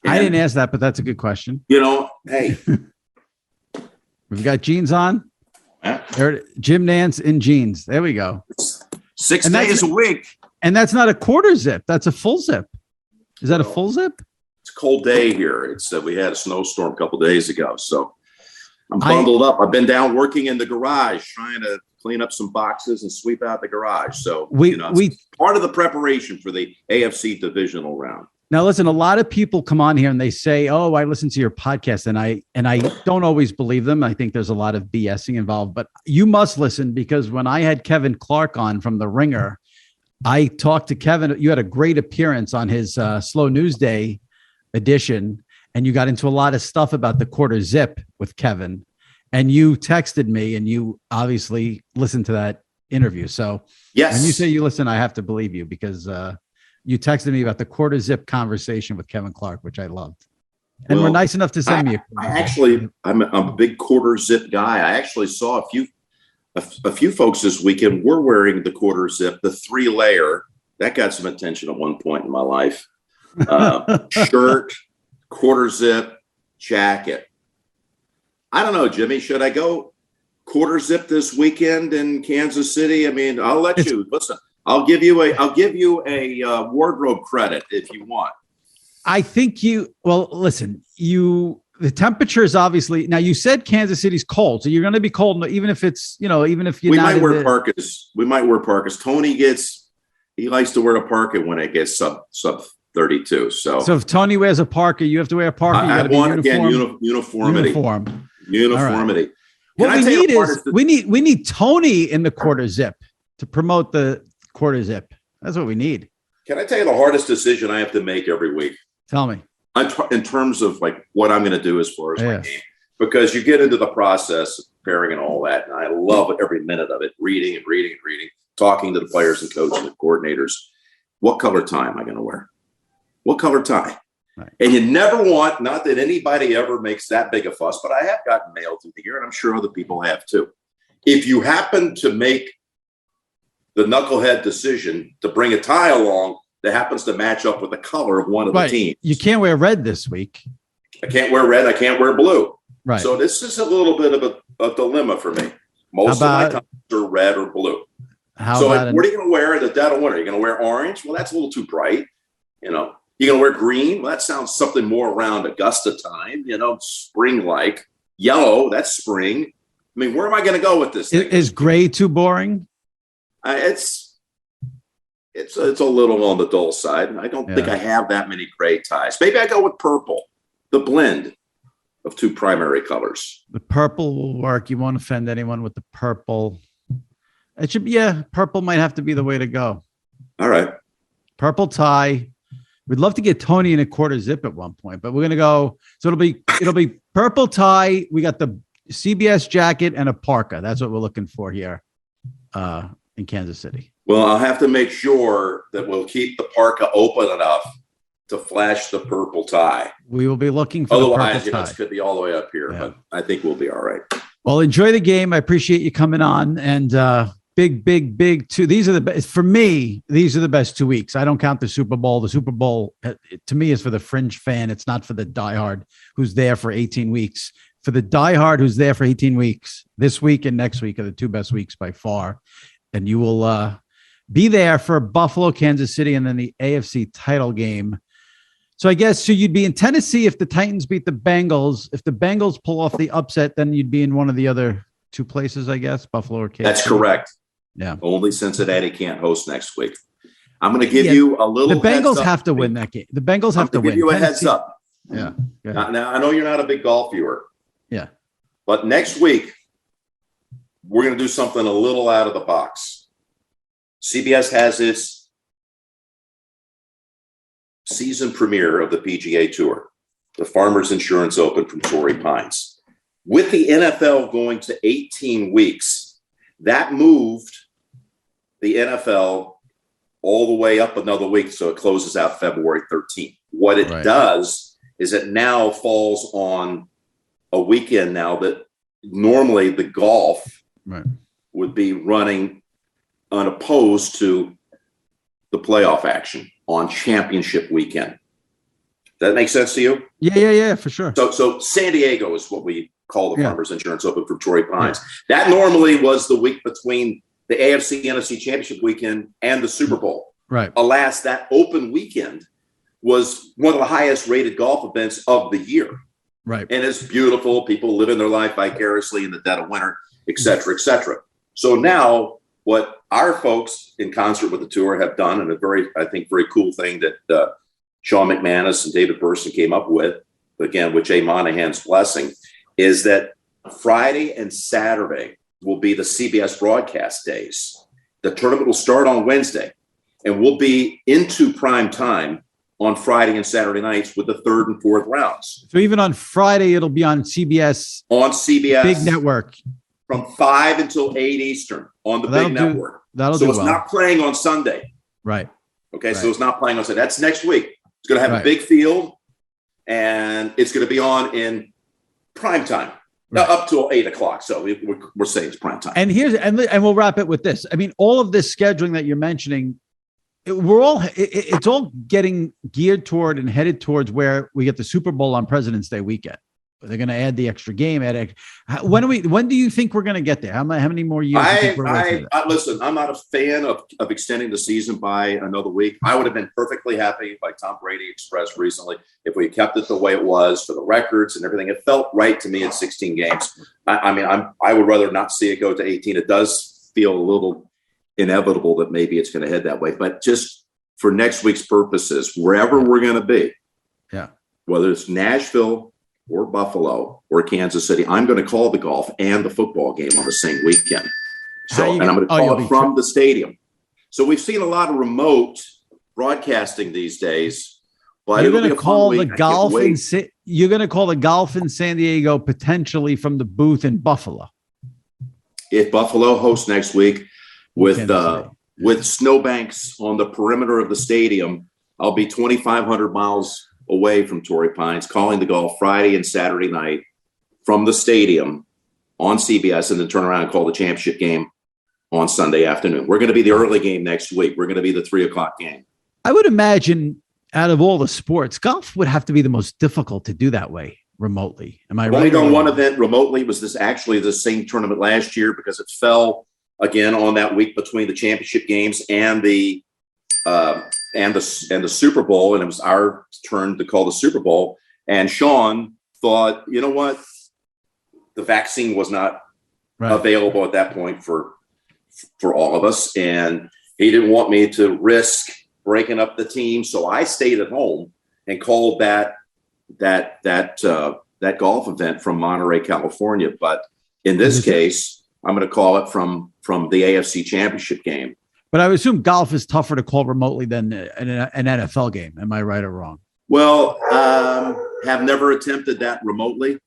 And, I didn't ask that, but that's a good question. Hey. We've got jeans on. Jim Nantz in jeans. There we go. 6 days a week. And that's not a quarter zip. That's a full zip. Is that a full zip? It's a cold day here. We had a snowstorm a couple of days ago. So I'm bundled up. I've been down working in the garage trying to clean up some boxes and sweep out the garage. So it's part of the preparation for the AFC divisional round. Now, listen, a lot of people come on here and they say, oh, I listen to your podcast, and I don't always believe them. I think there's a lot of BSing involved, but you must listen, because when I had Kevin Clark on from The Ringer, I talked to Kevin. You had a great appearance on his Slow News Day edition, and you got into a lot of stuff about the quarter zip with Kevin, and you texted me, and you obviously listened to that interview. So yes, when you say you listen, I have to believe you, because you texted me about the quarter zip conversation with Kevin Clark, which I loved. And we're nice enough to send me I'm a big quarter zip guy. I actually saw a few folks this weekend were wearing the quarter zip, the 3-layer. That got some attention at one point in my life. Shirt, quarter zip, jacket. I don't know, Jimmy, should I go quarter zip this weekend in Kansas City? I'll let you listen. I'll give you a wardrobe credit if you want. I think listen, the temperature is obviously, now you said Kansas City's cold, so you're going to be cold, even if it's, even if you're not. We might wear parkas. Tony he likes to wear a parka when it gets sub 32. So if Tony wears a parka, you have to wear a parka. I want, again, uniformity. Uniformity. What we need Tony in the quarter zip to promote the quarter zip. That's what we need. Can I tell you the hardest decision I have to make every week? Tell me. In terms of like what I'm going to do as far as my game, because you get into the process of preparing and all that, and I love every minute of it, reading, talking to the players and coaches and coordinators. What color tie am I going to wear? What color tie? Right. And you never want, not that anybody ever makes that big a fuss, but I have gotten mail through the year, and I'm sure other people have too. if you happen to make the knucklehead decision to bring a tie along that happens to match up with the color of one of the teams. You can't wear red this week. I can't wear red. I can't wear blue. Right. So this is a little bit of a dilemma for me. Most of my colors are red or blue. What are you going to wear in the dead of winter? Are you going to wear orange? Well, that's a little too bright. You're going to wear green? Well, that sounds something more around Augusta time, spring-like. Yellow, that's spring. I mean, where am I going to go with this thing? Is gray too boring? It's a little on the dull side. I don't think I have that many gray ties. Maybe I go with purple, the blend of two primary colors. The purple will work. You won't offend anyone with the purple. It should be, purple might have to be the way to go. All right. Purple tie. We'd love to get Tony in a quarter zip at one point, but we're going to go. So it'll be purple tie. We got the CBS jacket and a parka. That's what we're looking for here in Kansas City. Well, I'll have to make sure that we'll keep the parka open enough to flash the purple tie. We will be looking for otherwise, the purple tie. It could be all the way up here, but I think we'll be all right. Well, enjoy the game. I appreciate you coming on. And big two. These are the best for me. These are the best 2 weeks. I don't count the Super Bowl. The Super Bowl to me is for the fringe fan. It's not for the diehard who's there for 18 weeks. For the diehard who's there for 18 weeks, this week and next week are the two best weeks by far. And you will be there for Buffalo, Kansas City, and then the AFC title game. So I guess you'd be in Tennessee if the Titans beat the Bengals. If the Bengals pull off the upset, then you'd be in one of the other two places, I guess, Buffalo or Kansas. That's correct. Yeah. Only Cincinnati can't host next week. I'm going to give you a little. The Bengals have to win that game. The Bengals have to win. Give you a heads up. Yeah. Now I know you're not a big golf viewer. Yeah. But next week we're going to do something a little out of the box. CBS has its season premiere of the PGA Tour, the Farmers Insurance Open from Torrey Pines. With the NFL going to 18 weeks, that moved the NFL all the way up another week, so it closes out February 13th. What it does is it now falls on a weekend now that normally the golf would be running unopposed to the playoff action on championship weekend. That make sense to you? Yeah, for sure. So San Diego is what we call the Farmers Insurance Open for Torrey Pines. Yeah. That normally was the week between the AFC NFC Championship weekend and the Super Bowl. Right. Alas, that open weekend was one of the highest rated golf events of the year. Right. And it's beautiful. People living their life vicariously in the dead of winter, et cetera, et cetera. So now what our folks in concert with the tour have done, and a very cool thing that Sean McManus and David Burson came up with, again, with Jay Monahan's blessing, is that Friday and Saturday will be the CBS broadcast days. The tournament will start on Wednesday, and we'll be into prime time on Friday and Saturday nights with the third and fourth rounds. So even on Friday, it'll be on CBS. On CBS. Big network. From 5 until 8 Eastern on the big network. So it's not playing on Sunday. Right. Okay, so it's not playing on Sunday. That's next week. It's going to have a big field, and it's going to be on in prime time. Up till 8 o'clock. So we're saying it's prime time. And we'll wrap it with this. I mean, all of this scheduling that you're mentioning, it's all getting geared toward and headed towards where we get the Super Bowl on President's Day weekend. They're going to add the extra game. When do you think we're going to get there? How many more years? Listen, I'm not a fan of extending the season by another week. I would have been perfectly happy, like Tom Brady expressed recently, if we kept it the way it was for the records and everything. It felt right to me at 16 games. I would rather not see it go to 18. It does feel a little inevitable that maybe it's going to head that way. But just for next week's purposes, wherever we're going to be, whether it's Nashville or Buffalo or Kansas City, I'm going to call the golf and the football game on the same weekend. And I'm going to call it from the stadium. So we've seen a lot of remote broadcasting these days. But you're going to call the golf you're going to call the golf in San Diego potentially from the booth in Buffalo. If Buffalo hosts next week with snowbanks on the perimeter of the stadium, I'll be 2,500 miles away from Torrey Pines, calling the golf Friday and Saturday night from the stadium on CBS and then turn around and call the championship game on Sunday afternoon. We're going to be the early game next week. We're going to be the 3:00 game. I would imagine out of all the sports, golf would have to be the most difficult to do that way remotely. Am I right? Only done one event remotely. Was this actually the same tournament last year because it fell again on that week between the championship games and the Super Bowl, and it was our turn to call the Super Bowl. And Sean thought, you know what, the vaccine was not available at that point for all of us, and he didn't want me to risk breaking up the team, so I stayed at home and called that golf event from Monterey, California. But in this case, I'm going to call it from the AFC Championship game. But I would assume golf is tougher to call remotely than an NFL game. Am I right or wrong? Well, have never attempted that remotely.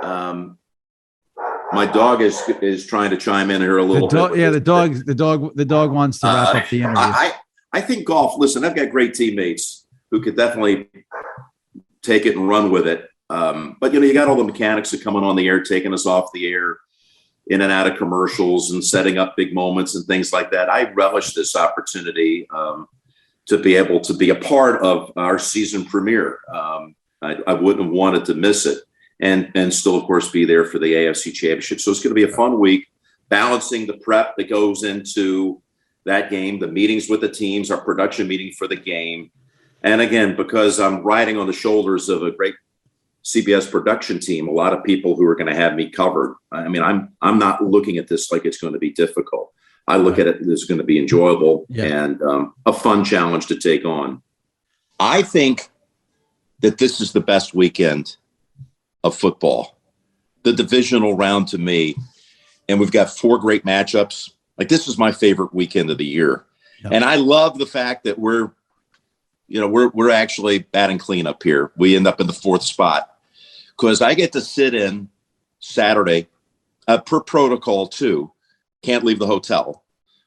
My dog is trying to chime in here a little bit. Yeah, the dog wants to wrap up the interview. I think golf. Listen, I've got great teammates who could definitely take it and run with it. But you got all the mechanics that coming on the air, taking us off the air, in and out of commercials, and setting up big moments and things like that. I relish this opportunity to be able to be a part of our season premiere. I wouldn't have wanted to miss it, and still, of course, be there for the AFC Championship. So it's going to be a fun week, balancing the prep that goes into that game, the meetings with the teams, our production meeting for the game. And again, because I'm riding on the shoulders of a great CBS production team, a lot of people who are going to have me covered. I mean, I'm not looking at this like it's going to be difficult. I look at it as going to be enjoyable and a fun challenge to take on. I think that this is the best weekend of football, the divisional round to me. And we've got 4 great matchups. Like, this is my favorite weekend of the year. Yep. And I love the fact that we're actually batting cleanup here. We end up in the 4th spot because I get to sit in Saturday per protocol too. Can't leave the hotel,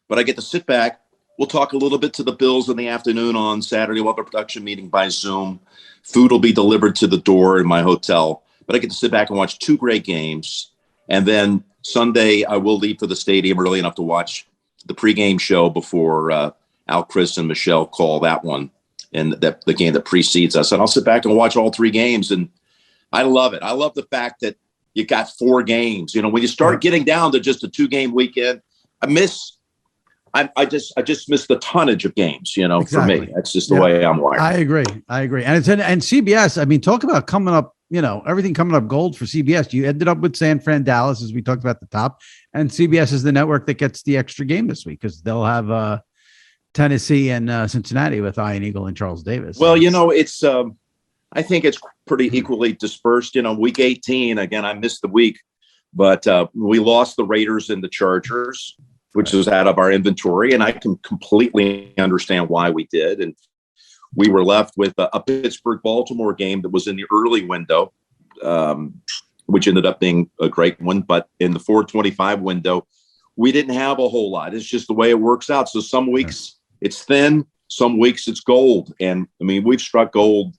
but I get to sit back. We'll talk a little bit to the Bills in the afternoon on Saturday. We'll have a production meeting by Zoom. Food will be delivered to the door in my hotel, but I get to sit back and watch 2 great games. And then Sunday, I will leave for the stadium early enough to watch the pregame show before Al, Chris, and Michelle call that one, and the game that precedes us. And I'll sit back and watch all 3 games, and I love it. I love the fact that you got 4 games. When you start getting down to just a 2-game weekend, I just miss the tonnage of games. Exactly. For me, that's just the way I'm wired. I agree. And CBS. I mean, talk about coming up. Everything coming up gold for CBS. You ended up with San Fran, Dallas, as we talked about at the top, and CBS is the network that gets the extra game this week because they'll have Tennessee and Cincinnati with Ian Eagle and Charles Davis. Well, it's I think it's pretty equally dispersed. Week 18, again, I missed the week, but we lost the Raiders and the Chargers, which was out of our inventory, and I can completely understand why we did. And we were left with a Pittsburgh-Baltimore game that was in the early window, which ended up being a great one. But in the 4:25 window, we didn't have a whole lot. It's just the way it works out. So some weeks it's thin, some weeks it's gold. And, I mean, we've struck gold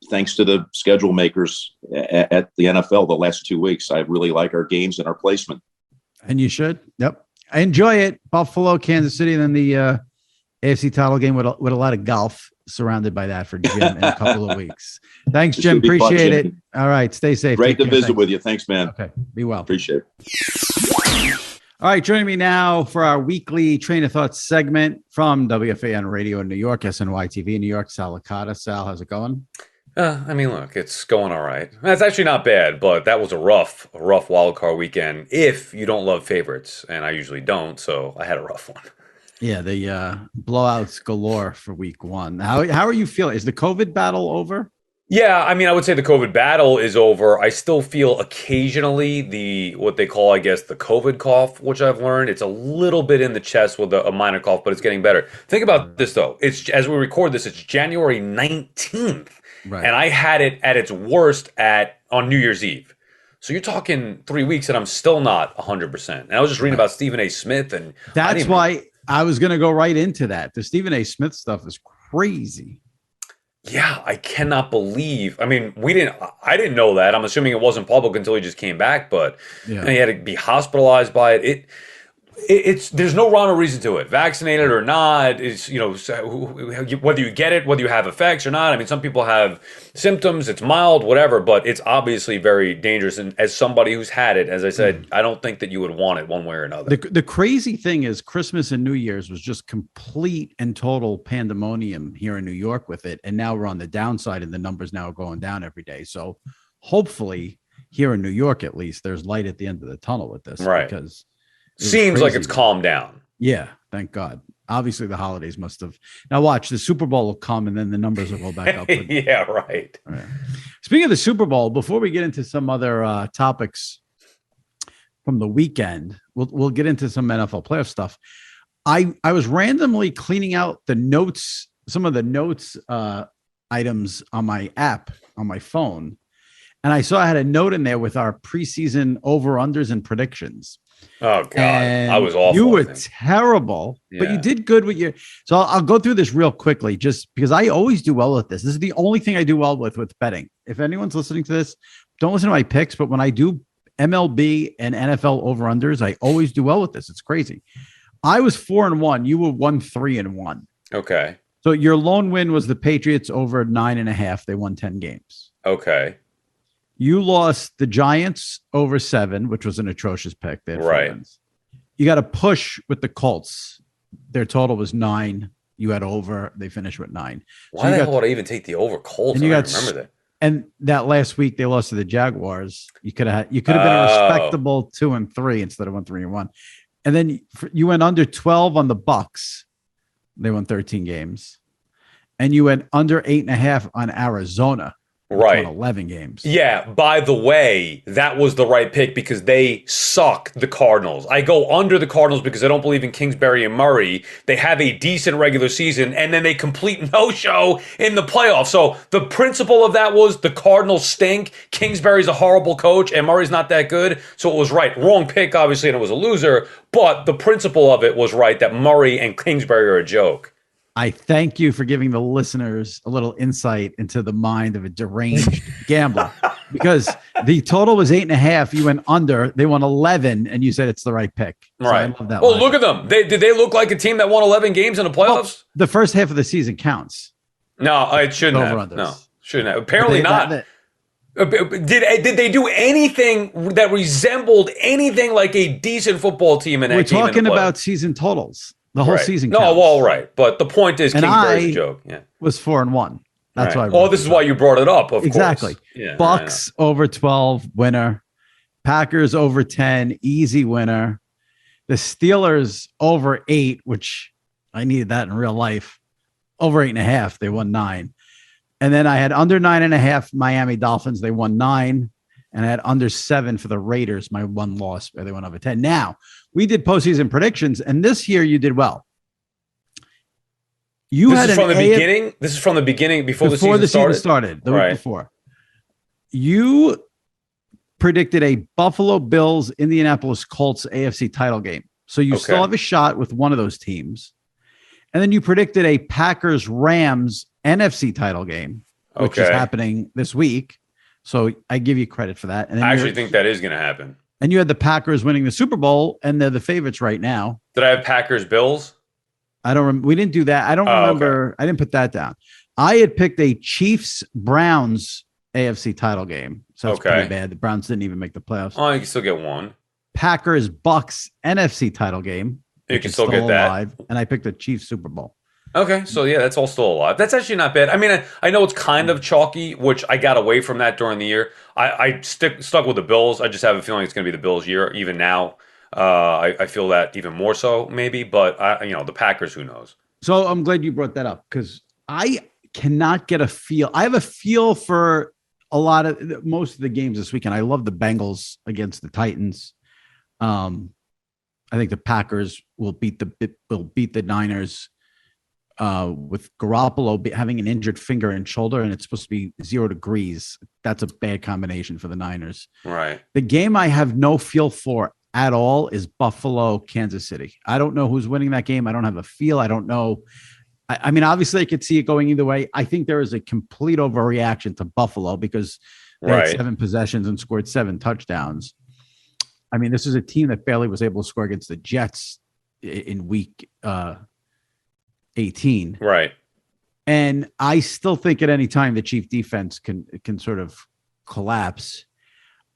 thanks to the schedule makers at the NFL the last 2 weeks. I really like our games and our placement. And you should. Yep. I enjoy it. Buffalo, Kansas City, and then the AFC title game with a lot of golf surrounded by that for Jim in a couple of weeks. Thanks, Jim. Appreciate it. All right. Stay safe. Great to visit with you. Thanks, man. Okay. Be well. Appreciate it. All right. Joining me now for our weekly Train of Thought segment from WFAN Radio in New York, SNY TV in New York, Sal Licata. Sal, how's it going? Look, it's going all right. That's actually not bad, but that was a rough wild card weekend if you don't love favorites, and I usually don't, so I had a rough one. Yeah, the blowouts galore for week 1. How are you feeling? Is the COVID battle over? Yeah, I would say the COVID battle is over. I still feel occasionally what they call, I guess, the COVID cough, which I've learned. It's a little bit in the chest with a minor cough, but it's getting better. Think about this, though. It's as we record this, it's January 19th, right. And I had it at its worst on New Year's Eve. So you're talking 3 weeks, and I'm still not 100%. And I was just reading about Stephen A. Smith, and that's why I was going to go right into that. The Stephen A. Smith stuff is crazy. Yeah, I cannot believe. I mean, I didn't know that. I'm assuming it wasn't public until he just came back, but he had to be hospitalized by it. It's there's no rhyme or reason to it. Vaccinated or not, is whether you get it, whether you have effects or not. I mean, some people have symptoms. It's mild, whatever, but it's obviously very dangerous. And as somebody who's had it, as I said, I don't think that you would want it one way or another. The crazy thing is, Christmas and New Year's was just complete and total pandemonium here in New York with it, and now we're on the downside, and the numbers now are going down every day. So hopefully, here in New York, at least, there's light at the end of the tunnel with this, right? Because seems like it's calmed down. Yeah, thank God. Obviously, the holidays must have. Now, watch, the Super Bowl will come, and then the numbers will go back up. Yeah, right. Speaking of the Super Bowl, before we get into some other topics from the weekend, we'll get into some NFL playoff stuff. I was randomly cleaning out the notes, some of the notes items on my app on my phone, and I saw I had a note in there with our preseason over-unders and predictions. Oh God, I was awful. You were terrible, but you did good with your. So I'll go through this real quickly, just because I always do well with this. This is the only thing I do well with betting. If anyone's listening to this, don't listen to my picks. But when I do MLB and NFL over unders, I always do well with this. It's crazy. I was 4-1. You were 1-3-1. Okay. So your lone win was the Patriots over 9.5. They won 10 games. Okay. You lost the Giants over 7, which was an atrocious pick. They had right. Wins. You got a push with the Colts. Their total was 9. You had over. They finished with 9. Why the hell would I even take the over Colts? I remember that. And that last week they lost to the Jaguars. You could have been a respectable 2-3 instead of 1-3-1. And then you went under 12 on the Bucks. They won 13 games. And you went under 8.5 on Arizona. Right. 11 games. Yeah. By the way, that was the right pick because they suck, the Cardinals. I go under the Cardinals because I don't believe in Kingsbury and Murray. They have a decent regular season, and then they complete no-show in the playoffs. So the principle of that was the Cardinals stink. Kingsbury's a horrible coach, and Murray's not that good. So it was right. Wrong pick, obviously, and it was a loser. But the principle of it was right, that Murray and Kingsbury are a joke. I thank you for giving the listeners a little insight into the mind of a deranged gambler, because the total was 8.5. You went under. They won 11, and you said it's the right pick. So right. I love that. Well, look at them. Did they look like a team that won 11 games in the playoffs? Well, the first half of the season counts. No, it shouldn't have. No, shouldn't have. Apparently not. Did they do anything that resembled anything like a decent football team in that team? We're talking about season totals. The whole season. No, counts. well, right. But the point is, Kingsbury's a joke. Yeah, was 4-1. That's why. Oh, this is why you brought it up. Of exactly. Course. Yeah, Bucks over 12 winner. Packers over 10 easy winner. The Steelers over 8, which I needed that in real life. Over 8.5, they won 9. And then I had under 9.5 Miami Dolphins. They won 9. And I had under 7 for the Raiders, my one loss, where they went over 10. Now, we did postseason predictions, and this year you did well. This is from the beginning? This is from the beginning, before the season started? The week before. You predicted a Buffalo Bills, Indianapolis Colts AFC title game. So you still have a shot with one of those teams. And then you predicted a Packers Rams NFC title game, which is happening this week. So I give you credit for that. And I actually think that is going to happen. And you had the Packers winning the Super Bowl, and they're the favorites right now. Did I have Packers Bills? I don't remember. We didn't do that. I don't remember. Okay. I didn't put that down. I had picked a Chiefs Browns AFC title game. So that's pretty bad. The Browns didn't even make the playoffs. Oh, you can still get one. Packers Bucks NFC title game. You can still get that. Alive, and I picked the Chiefs Super Bowl. Okay, so yeah, that's all still alive. That's actually not bad. I mean, I know it's kind of chalky, which I got away from that during the year. I stuck with the Bills. I just have a feeling it's going to be the Bills' year, even now. I feel that even more so, maybe. But the Packers, who knows? So I'm glad you brought that up, because I cannot get a feel. I have a feel for most of the games this weekend. I love the Bengals against the Titans. I think the Packers will beat the Niners. With Garoppolo having an injured finger and shoulder, and it's supposed to be 0 degrees. That's a bad combination for the Niners. Right. The game I have no feel for at all is Buffalo, Kansas City. I don't know who's winning that game. I don't have a feel. I don't know. I mean, obviously, I could see it going either way. I think there is a complete overreaction to Buffalo because they had 7 possessions and scored 7 touchdowns. I mean, this is a team that barely was able to score against the Jets in week 18. Right. And I still think at any time the Chief defense can sort of collapse.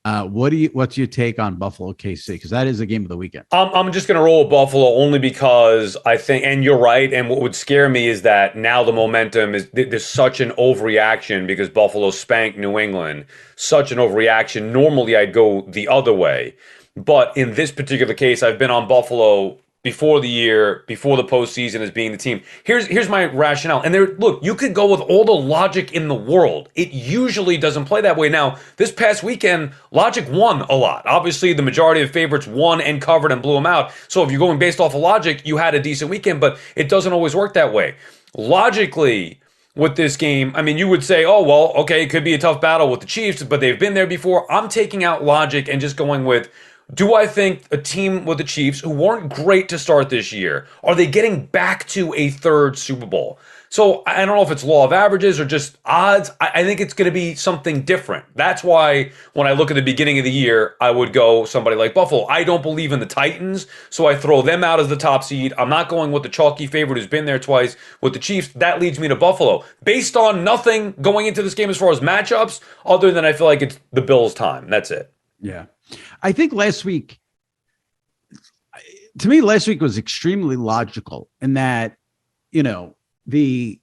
What's your take on Buffalo KC? Because that is the game of the weekend. I'm just going to roll with Buffalo only because I think, and you're right. And what would scare me is that now the momentum is there's such an overreaction because Buffalo spanked New England. Such an overreaction. Normally, I'd go the other way, but in this particular case, I've been on Buffalo before the year, before the postseason as being the team. Here's my rationale. And look, you could go with all the logic in the world. It usually doesn't play that way. Now, this past weekend, logic won a lot. Obviously, the majority of favorites won and covered and blew them out. So if you're going based off of logic, you had a decent weekend, but it doesn't always work that way. Logically, with this game, I mean, you would say, oh, well, okay, it could be a tough battle with the Chiefs, but they've been there before. I'm taking out logic and just going with, do I think a team with the Chiefs, who weren't great to start this year, are they getting back to a third Super Bowl? So I don't know if it's law of averages or just odds. I think it's going to be something different. That's why when I look at the beginning of the year, I would go somebody like Buffalo. I don't believe in the Titans, so I throw them out as the top seed. I'm not going with the chalky favorite who's been there twice with the Chiefs. That leads me to Buffalo. Based on nothing going into this game as far as matchups, other than I feel like it's the Bills' time. That's it. Yeah. I think last week was extremely logical in that, the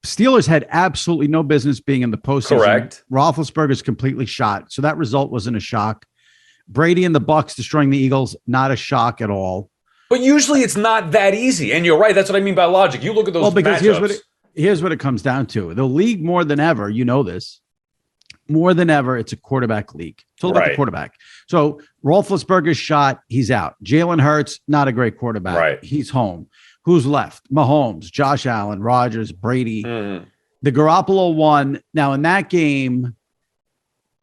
Steelers had absolutely no business being in the postseason. Correct. Roethlisberger's completely shot. So that result wasn't a shock. Brady and the Bucs destroying the Eagles, not a shock at all. But usually it's not that easy. And you're right. That's what I mean by logic. You look at those because matchups. Here's what it comes down to. The league more than ever, this. More than ever, it's a quarterback league. It's all about the quarterback. So Roethlisberger's shot, he's out. Jalen Hurts, not a great quarterback. Right. He's home. Who's left? Mahomes, Josh Allen, Rodgers, Brady. The Garoppolo one. Now, in that game,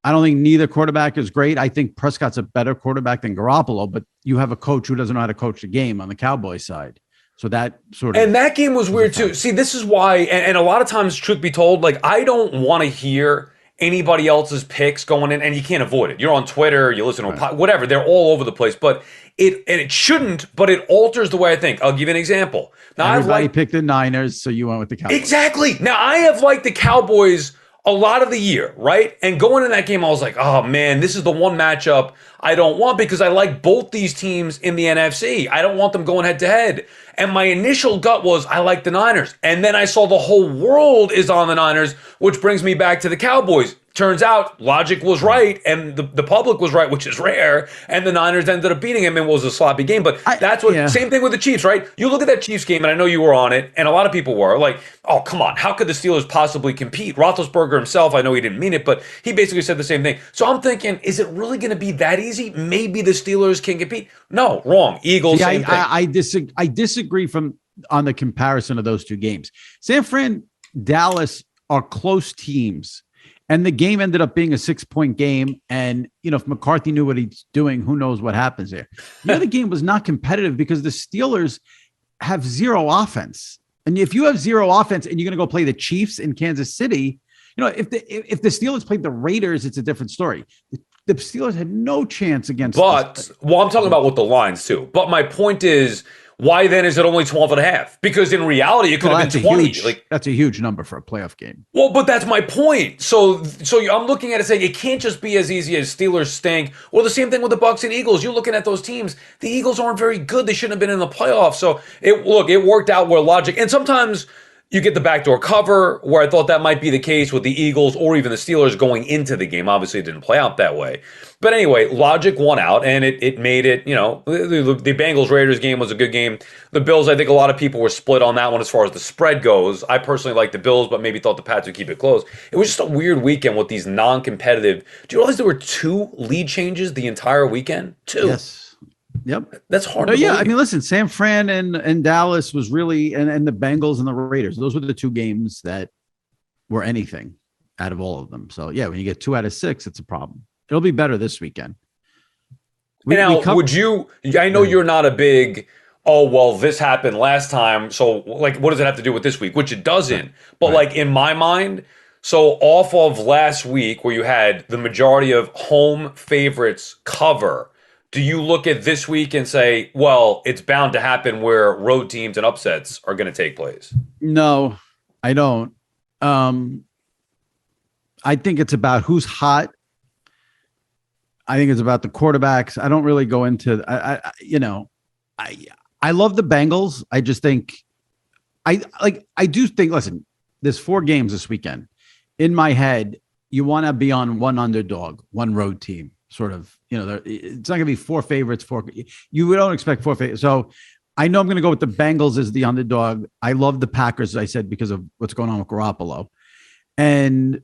I don't think neither quarterback is great. I think Prescott's a better quarterback than Garoppolo, but you have a coach who doesn't know how to coach the game on the Cowboys side. So that sort of... And that game was weird, too. See, this is why, and a lot of times, truth be told, like, I don't want to hear anybody else's picks going in, and you can't avoid it. You're on Twitter, you listen to whatever. They're all over the place, but it shouldn't, but it alters the way I think. I'll give you an example. Now, everybody picked the Niners, so you went with the Cowboys. Exactly. Now, I have liked the Cowboys a lot of the year, right? And going in that game, I was like, oh, man, this is the one matchup I don't want because I like both these teams in the NFC. I don't want them going head-to-head. And my initial gut was, I like the Niners. And then I saw the whole world is on the Niners, which brings me back to the Cowboys. Turns out logic was right and the public was right, which is rare. And the Niners ended up beating him and it was a sloppy game. But same thing with the Chiefs, right? You look at that Chiefs game, and I know you were on it, and a lot of people were like, oh, come on. How could the Steelers possibly compete? Roethlisberger himself, I know he didn't mean it, but he basically said the same thing. So I'm thinking, is it really going to be that easy? Maybe the Steelers can compete. No, wrong. Eagles, same thing. I disagree on the comparison of those two games. San Fran, Dallas are close teams. And the game ended up being a 6-point game. And, if McCarthy knew what he's doing, who knows what happens there. The other game was not competitive because the Steelers have zero offense. And if you have zero offense and you're going to go play the Chiefs in Kansas City, if the Steelers played the Raiders, it's a different story. The Steelers had no chance against. I'm talking about with the lines too. But my point is, why then is it only 12.5? Because in reality, it could have been 20. That's a huge number for a playoff game. Well, but that's my point. So I'm looking at it saying it can't just be as easy as Steelers stink, or the same thing with the Bucs and Eagles. You're looking at those teams. The Eagles aren't very good. They shouldn't have been in the playoffs. So it worked out where logic. And sometimes you get the backdoor cover, where I thought that might be the case with the Eagles or even the Steelers going into the game. Obviously, it didn't play out that way. But anyway, logic won out, and it made it, the Bengals-Raiders game was a good game. The Bills, I think a lot of people were split on that one as far as the spread goes. I personally like the Bills, but maybe thought the Pats would keep it close. It was just a weird weekend with these non-competitive. Do you realize there were 2 lead changes the entire weekend? 2. Yes. Yep. That's hard to believe. I mean, listen, San Fran and Dallas was really, and the Bengals and the Raiders, those were the 2 games that were anything out of all of them. So, yeah, when you get 2 out of 6, it's a problem. It'll be better this weekend. I know you're not a big oh, well, this happened last time. So, like, what does it have to do with this week? Which it doesn't. But, like, in my mind, so off of last week where you had the majority of home favorites cover, do you look at this week and say, well, it's bound to happen where road teams and upsets are going to take place? No, I don't. I think it's about who's hot. I think it's about the quarterbacks. I don't really go into, I love the Bengals. I just think I do think, listen, there's 4 games this weekend. In my head, you want to be on one underdog, one road team, sort of, it's not going to be 4 favorites, you don't expect 4 favorites. So I know I'm going to go with the Bengals as the underdog. I love the Packers, as I said, because of what's going on with Garoppolo. And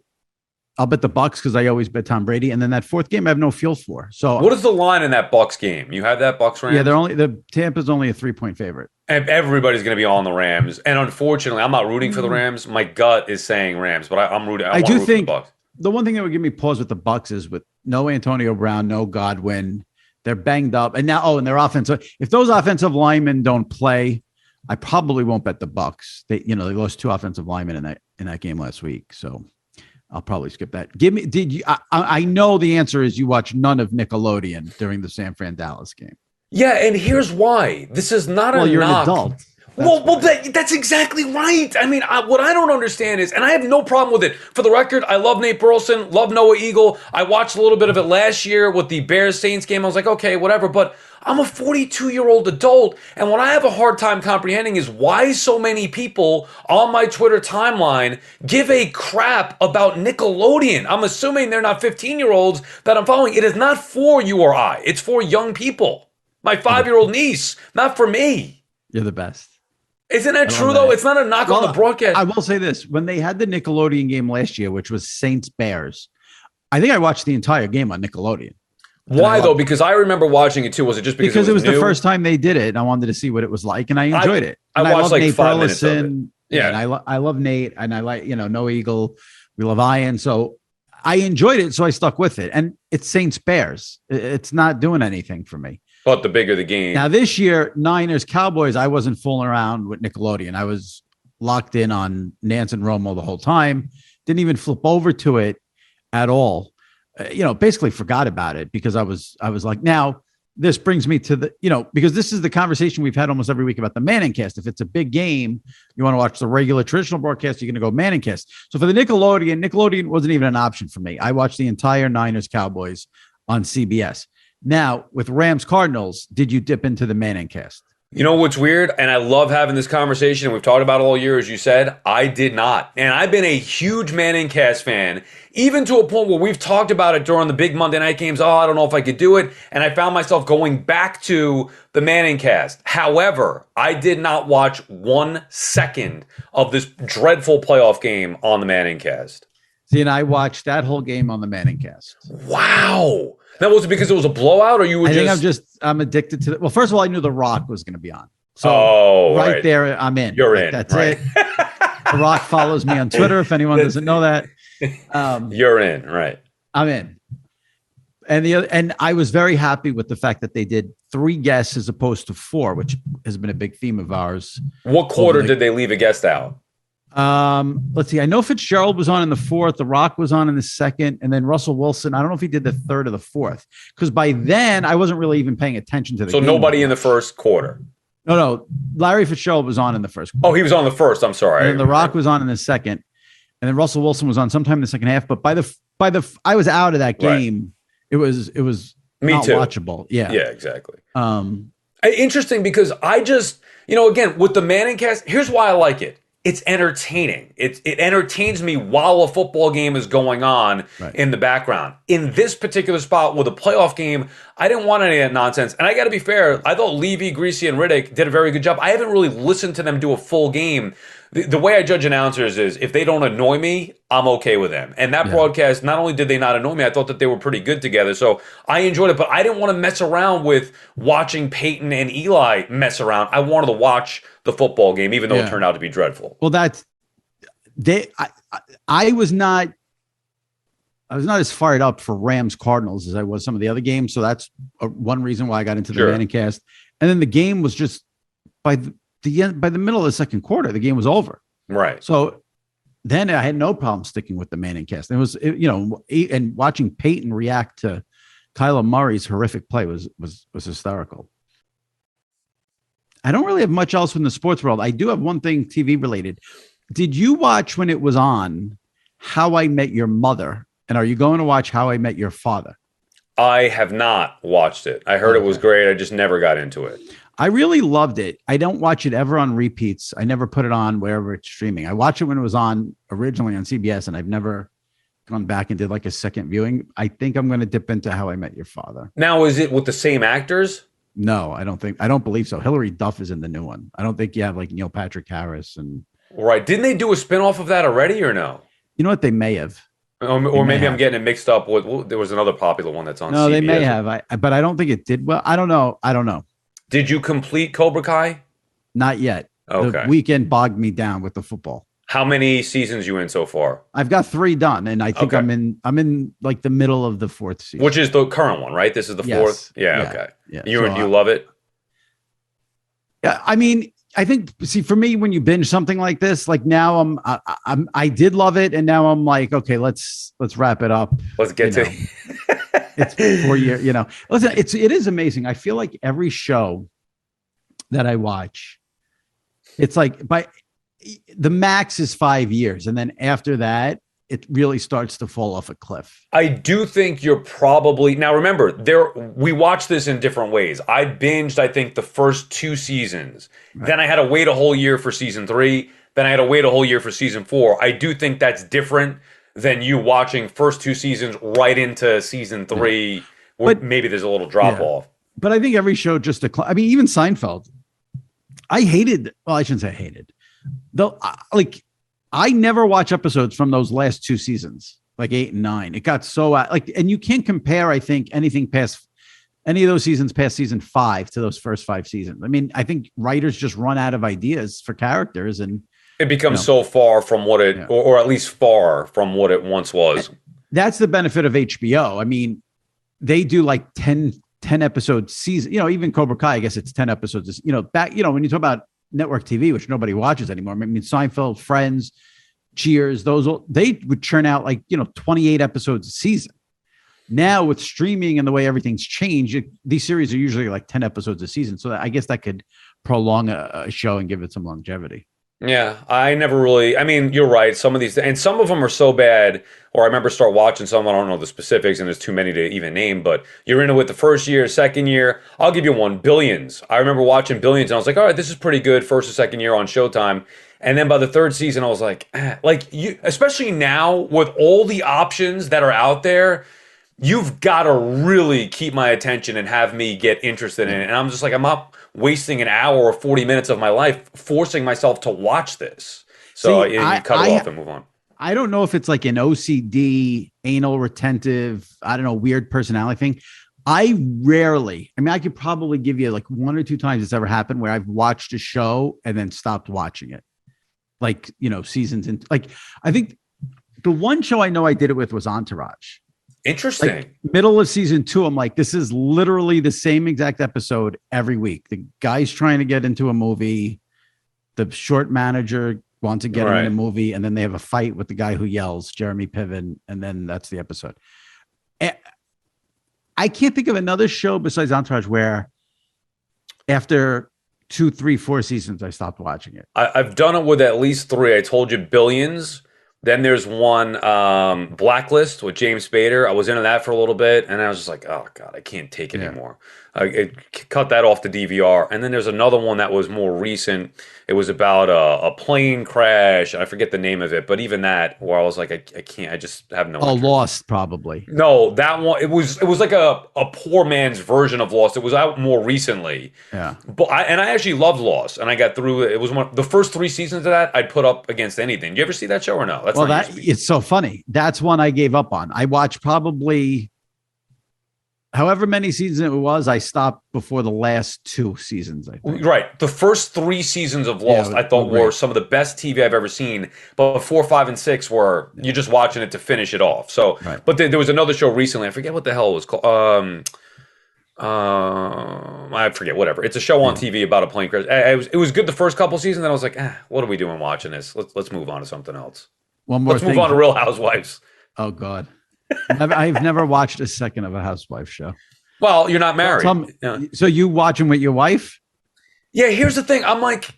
I'll bet the Bucks because I always bet Tom Brady. And then that 4th game, I have no feel for. So what is the line in that Bucks game? You have that Bucks Rams? Yeah, the Tampa's only a 3-point favorite. And everybody's going to be on the Rams. And unfortunately, I'm not rooting for the Rams. My gut is saying Rams, but I'm rooting. I do think for the Bucks. The one thing that would give me pause with the Bucks is with no Antonio Brown, no Godwin, they're banged up. And now, and their offense. If those offensive linemen don't play, I probably won't bet the Bucks. They lost 2 offensive linemen in that game last week. So I'll probably skip that. I know the answer is you watch none of Nickelodeon during the San Fran Dallas game. Yeah, and here's why. This is not a knock. You're an adult. That's exactly right. I mean, what I don't understand is, and I have no problem with it. For the record, I love Nate Burleson, love Noah Eagle. I watched a little bit of it last year with the Bears-Saints game. I was like, okay, whatever. But I'm a 42-year-old adult, and what I have a hard time comprehending is why so many people on my Twitter timeline give a crap about Nickelodeon. I'm assuming they're not 15-year-olds that I'm following. It is not for you or I. It's for young people. My 5-year-old niece, not for me. You're the best. Isn't that true, though? It's not a knock on the broadcast. I will say this. When they had the Nickelodeon game last year, which was Saints-Bears, I think I watched the entire game on Nickelodeon. Why, though? Because I remember watching it, too. Was it just because it was the first time they did it, and I wanted to see what it was like, and I enjoyed it. And I watched like Nate 5 minutes of it. Yeah. And I love Nate, and I like, No Eagle. We love Ian. So I enjoyed it, so I stuck with it. And it's Saints-Bears. It's not doing anything for me. But the bigger the game. Now, this year, Niners-Cowboys, I wasn't fooling around with Nickelodeon. I was locked in on Nantz and Romo the whole time. Didn't even flip over to it at all. Basically forgot about it because I was like, now this brings me to the, because this is the conversation we've had almost every week about the Manningcast. If it's a big game, you want to watch the regular traditional broadcast, you're going to go Manningcast. So for the Nickelodeon wasn't even an option for me. I watched the entire Niners-Cowboys on CBS. Now, with Rams-Cardinals, did you dip into the Manningcast? You know what's weird? And I love having this conversation. We've talked about it all year, as you said. I did not. And I've been a huge Manningcast fan, even to a point where we've talked about it during the big Monday night games. Oh, I don't know if I could do it. And I found myself going back to the Manningcast. However, I did not watch 1 second of this dreadful playoff game on the Manningcast. See, and I watched that whole game on the Manningcast. Wow. Now, was it because it was a blowout, or you were I'm addicted to it. Well, first of all, I knew The Rock was going to be on. So right there, I'm in. You're in. That's right. it. The Rock follows me on Twitter. If anyone doesn't know that, you're in. Right. I'm in. And I was very happy with the fact that they did 3 guests as opposed to 4, which has been a big theme of ours. What quarter did they leave a guest out? Let's see. I know Fitzgerald was on in the 4th. The Rock was on in the 2nd, and then Russell Wilson. I don't know if he did the 3rd or the 4th, because by then I wasn't really even paying attention to the game. So nobody in the first quarter. No. Larry Fitzgerald was on in the first quarter. Oh, he was on the first. I'm sorry. And then The Rock was on in the 2nd, and then Russell Wilson was on sometime in the second half. But by the I was out of that game. Right. It was Me not too. Watchable. Yeah. Yeah. Exactly. Interesting because I just again with the Manningcast. Here's why I like it. It's entertaining. It entertains me while a football game is going on in the background. In this particular spot with a playoff game, I didn't want any of that nonsense. And I got to be fair, I thought Levy, Greasy, and Riddick did a very good job. I haven't really listened to them do a full game. The way I judge announcers is if they don't annoy me, I'm okay with them. And that broadcast, not only did they not annoy me, I thought that they were pretty good together. So I enjoyed it, but I didn't want to mess around with watching Peyton and Eli mess around. I wanted to watch the football game, even though it turned out to be dreadful. Well, I was not as fired up for Rams Cardinals as I was some of the other games. So that's one reason why I got into the Manningcast. And then the game was just by the end, by the middle of the second quarter, the game was over. Right. So then I had no problem sticking with the Manning cast. And watching Peyton react to Kyler Murray's horrific play was hysterical. I don't really have much else in the sports world. I do have one thing TV related. Did you watch when it was on How I Met Your Mother? And are you going to watch How I Met Your Father? I have not watched it. I heard it was great. I just never got into it. I really loved it. I don't watch it ever on repeats. I never put it on wherever it's streaming. I watched it when it was on originally on CBS, and I've never gone back and did like a second viewing. I think I'm going to dip into How I Met Your Father. Now, is it with the same actors? No, I don't believe so. Hilary Duff is in the new one. I don't think you have like Neil Patrick Harris and. Right. Didn't they do a spinoff of that already or no? You know what? They may have. Or maybe I'm getting it mixed up with, there was another popular one that's on No, CBS. they may have. But I don't think it did well. I don't know. Did you complete Cobra Kai? Not yet. Okay. The weekend bogged me down with the football. How many seasons you in so far? I've got 3 done, and I think I'm in like the middle of the 4th season. Which is the current one, right? This is the 4th? Yeah, okay. Yeah. You love it? Yeah, I mean, I think for me, when you binge something like this, like now I did love it, and now I'm like, okay, let's wrap it up. Let's get to it's 4 years, Listen, it is amazing. I feel like every show that I watch, it's like by the max is 5 years, and then after that, it really starts to fall off a cliff. I do think you're probably now. Remember, we watch this in different ways. I binged, I think, the first 2 seasons. Right. Then I had to wait a whole year for season 3. Then I had to wait a whole year for season 4. I do think that's different than you watching first 2 seasons right into season 3. But maybe there's a little drop off. But I think every show just declined. I mean, even Seinfeld. I shouldn't say hated. Though, I never watch episodes from those last 2 seasons, like 8 and 9. It got so and you can't compare, I think, anything past any of those seasons past season 5 to those first 5 seasons. I mean, I think writers just run out of ideas for characters, and it becomes so far from what it, or at least far from what it once was. That's the benefit of HBO. I mean, they do like 10 episode season. Even Cobra Kai, I guess it's 10 episodes. Back. When you talk about network TV, which nobody watches anymore. I mean, Seinfeld, Friends, Cheers, they would churn out like 28 episodes a season. Now with streaming and the way everything's changed, these series are usually like 10 episodes a season. So I guess that could prolong a show and give it some longevity. Yeah, I never really. I mean, you're right. Some of these, and some of them are so bad. Or I remember start watching some. I don't know the specifics, and there's too many to even name. But you're in it with the first year, second year. I'll give you one. Billions. I remember watching Billions, and I was like, all right, this is pretty good. First or second year on Showtime, and then by the 3rd season, I was like, you. Especially now with all the options that are out there, you've got to really keep my attention and have me get interested in it. And I'm just like, I'm up wasting an hour or 40 minutes of my life forcing myself to watch this. So you cut it off and move on. I don't know if it's like an OCD, anal retentive, I don't know, weird personality thing. I could probably give you like 1 or 2 times it's ever happened where I've watched a show and then stopped watching it. Like, seasons. And like, I think the one show I know I did it with was Entourage. Interesting. Like, middle of season 2, I'm like, this is literally the same exact episode every week. The guy's trying to get into a movie. The short manager wants to get him in a movie, and then they have a fight with the guy who yells, Jeremy Piven, and then that's the episode. I can't think of another show besides Entourage where after 2, 3, 4 seasons, I stopped watching it. I've done it with at least 3. I told you Billions. Then there's one, Blacklist with James Spader. I was into that for a little bit, and I was just like, oh, God, I can't take it anymore. I cut that off the DVR. And then there's another one that was more recent. It was about a plane crash. I forget the name of it, but even that, where I was like, I can't. I just have no interest. Lost, probably. No, that one. It was like a poor man's version of Lost. It was out more recently. Yeah. But I actually loved Lost, and I got through it. It was the first 3 seasons of that I'd put up against anything. You ever see that show or no? It's so funny. That's one I gave up on. I watched probably however many seasons it was. I stopped before the last 2 seasons, I think. Right. The first 3 seasons of Lost, I thought were some of the best TV I've ever seen. But 4, 5, and 6 were you're just watching it to finish it off. So, but there was another show recently. I forget what the hell it was called. I forget. Whatever. It's a show on TV about a plane crash. It was good the first couple seasons. Then I was like, what are we doing watching this? Let's move on to something else. Let's move on to Real Housewives. Oh God, I've never watched a second of a housewife show. Well, you're not married. So you watching with your wife? Yeah. Here's the thing. I'm like,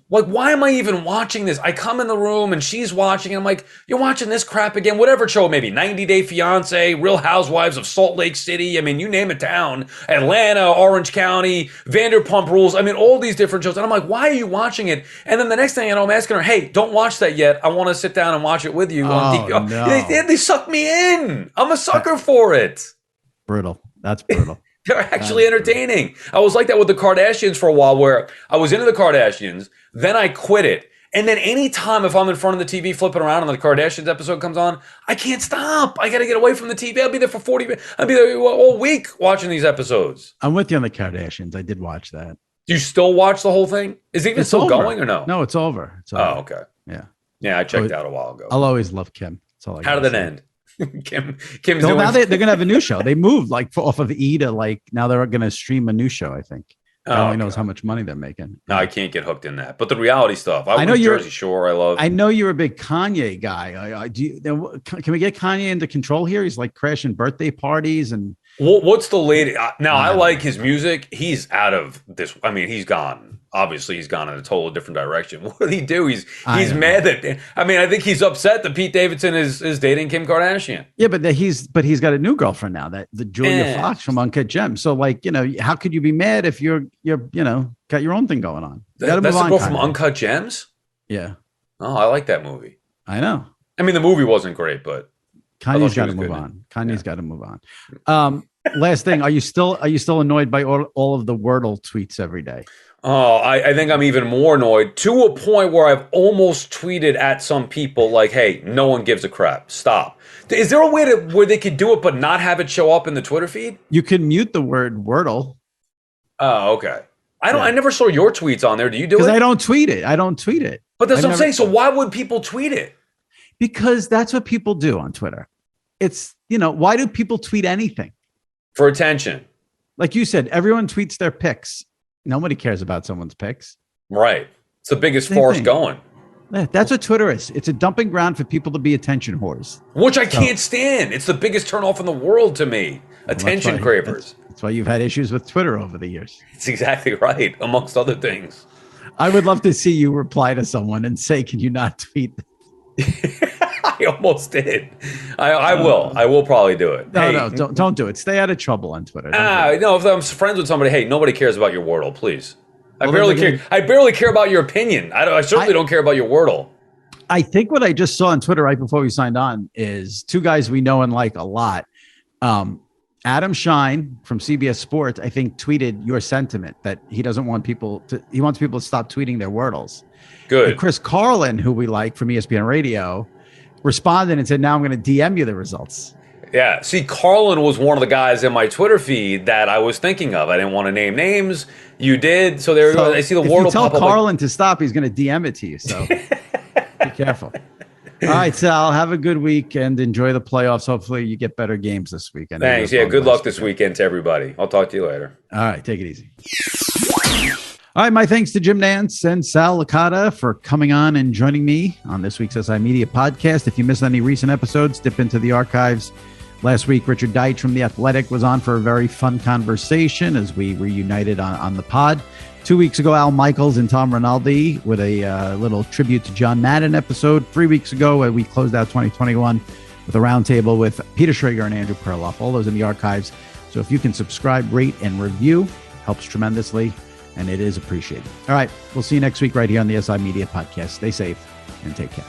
why am I even watching this? I come in the room and she's watching, and I'm like, you're watching this crap again? Whatever show, maybe 90 Day Fiance, Real Housewives of Salt Lake City. I mean, you name it, town, Atlanta, Orange County, Vanderpump Rules. I mean, all these different shows. And I'm like, why are you watching it? And then the next thing I know, I'm asking her, hey, don't watch that yet. I want to sit down and watch it with you on DVR. No. They suck me in. I'm a sucker for it. Brutal. That's brutal. They're actually entertaining. I was like that with the Kardashians for a while, where I was into the Kardashians, then I quit it. And then anytime if I'm in front of the TV flipping around and the Kardashians episode comes on, I can't stop. I got to get away from the TV. I'll be there for 40 minutes. I'll be there all week watching these episodes. I'm with you on the Kardashians. I did watch that. Do you still watch the whole thing? Is it even still going or no? No, it's over. Oh, okay. Yeah. Yeah, I checked out a while ago. I'll always love Kim. That's all I How did it end? Kim's doing. Now they're going to have a new show. They moved off of E to now they're going to stream a new show, I think. God only knows how much money they're making. No, I can't get hooked in that. But the reality stuff, I know Jersey Shore. I love. I know you're a big Kanye guy. Can we get Kanye into control here? He's like crashing birthday parties and. What's the latest? Now I like his music. He's out of this. I mean, he's gone. Obviously, he's gone in a totally different direction. What did he do? He's mad that. I mean, I think he's upset that Pete Davidson is dating Kim Kardashian. Yeah, but he's got a new girlfriend now, the Julia Fox from Uncut Gems. So how could you be mad if you're got your own thing going on? That's the girl from Uncut Gems. Yeah. Oh, I like that movie. I know. I mean, the movie wasn't great, but Kanye's got to move on. Kanye's got to move on. Last thing, are you still annoyed by all of the Wordle tweets every day? Oh, I think I'm even more annoyed, to a point where I've almost tweeted at some people like, hey, no one gives a crap. Stop. Is there a way where they could do it but not have it show up in the Twitter feed? You can mute the word Wordle. Oh, okay. I never saw your tweets on there. Do you do it? Because I don't tweet it. But that's what I'm saying. So why would people tweet it? Because that's what people do on Twitter. It's, why do people tweet anything? For attention. Like you said, everyone tweets their pics. Nobody cares about someone's pics. Right. It's the biggest force going. That's what Twitter is. It's a dumping ground for people to be attention whores. Which I can't stand. It's the biggest turnoff in the world to me. Attention cravers. That's why you've had issues with Twitter over the years. It's exactly right, amongst other things. I would love to see you reply to someone and say, can you not tweet? I almost did. I will. I will probably do it. No, don't do it. Stay out of trouble on Twitter. No, if I'm friends with somebody, hey, nobody cares about your Wordle, please. I barely care. I barely care about your opinion. I certainly don't care about your Wordle. I think what I just saw on Twitter right before we signed on is two guys we know and like a lot. Adam Shine from CBS Sports, I think, tweeted your sentiment that he wants people to stop tweeting their Wordles. Good. And Chris Carlin, who we like from ESPN Radio, responded and said, now I'm going to DM you the results. Yeah. See, Carlin was one of the guys in my Twitter feed that I was thinking of. I didn't want to name names. You did. So there I see the Wordle pop up. If you tell Carlin to stop, he's going to DM it to you. So be careful. All right, Sal, have a good week and enjoy the playoffs. Hopefully you get better games this weekend. Thanks. Yeah, good luck this weekend to everybody. I'll talk to you later. All right, take it easy. All right, my thanks to Jim Nantz and Sal Licata for coming on and joining me on this week's SI Media podcast. If you missed any recent episodes, dip into the archives. Last week, Richard Deitch from The Athletic was on for a very fun conversation as we reunited on the pod. 2 weeks ago, Al Michaels and Tom Rinaldi with a little tribute to John Madden episode. 3 weeks ago, we closed out 2021 with a roundtable with Peter Schrager and Andrew Perloff. All those in the archives. So if you can subscribe, rate, and review, helps tremendously, and it is appreciated. All right, we'll see you next week right here on the SI Media Podcast. Stay safe and take care.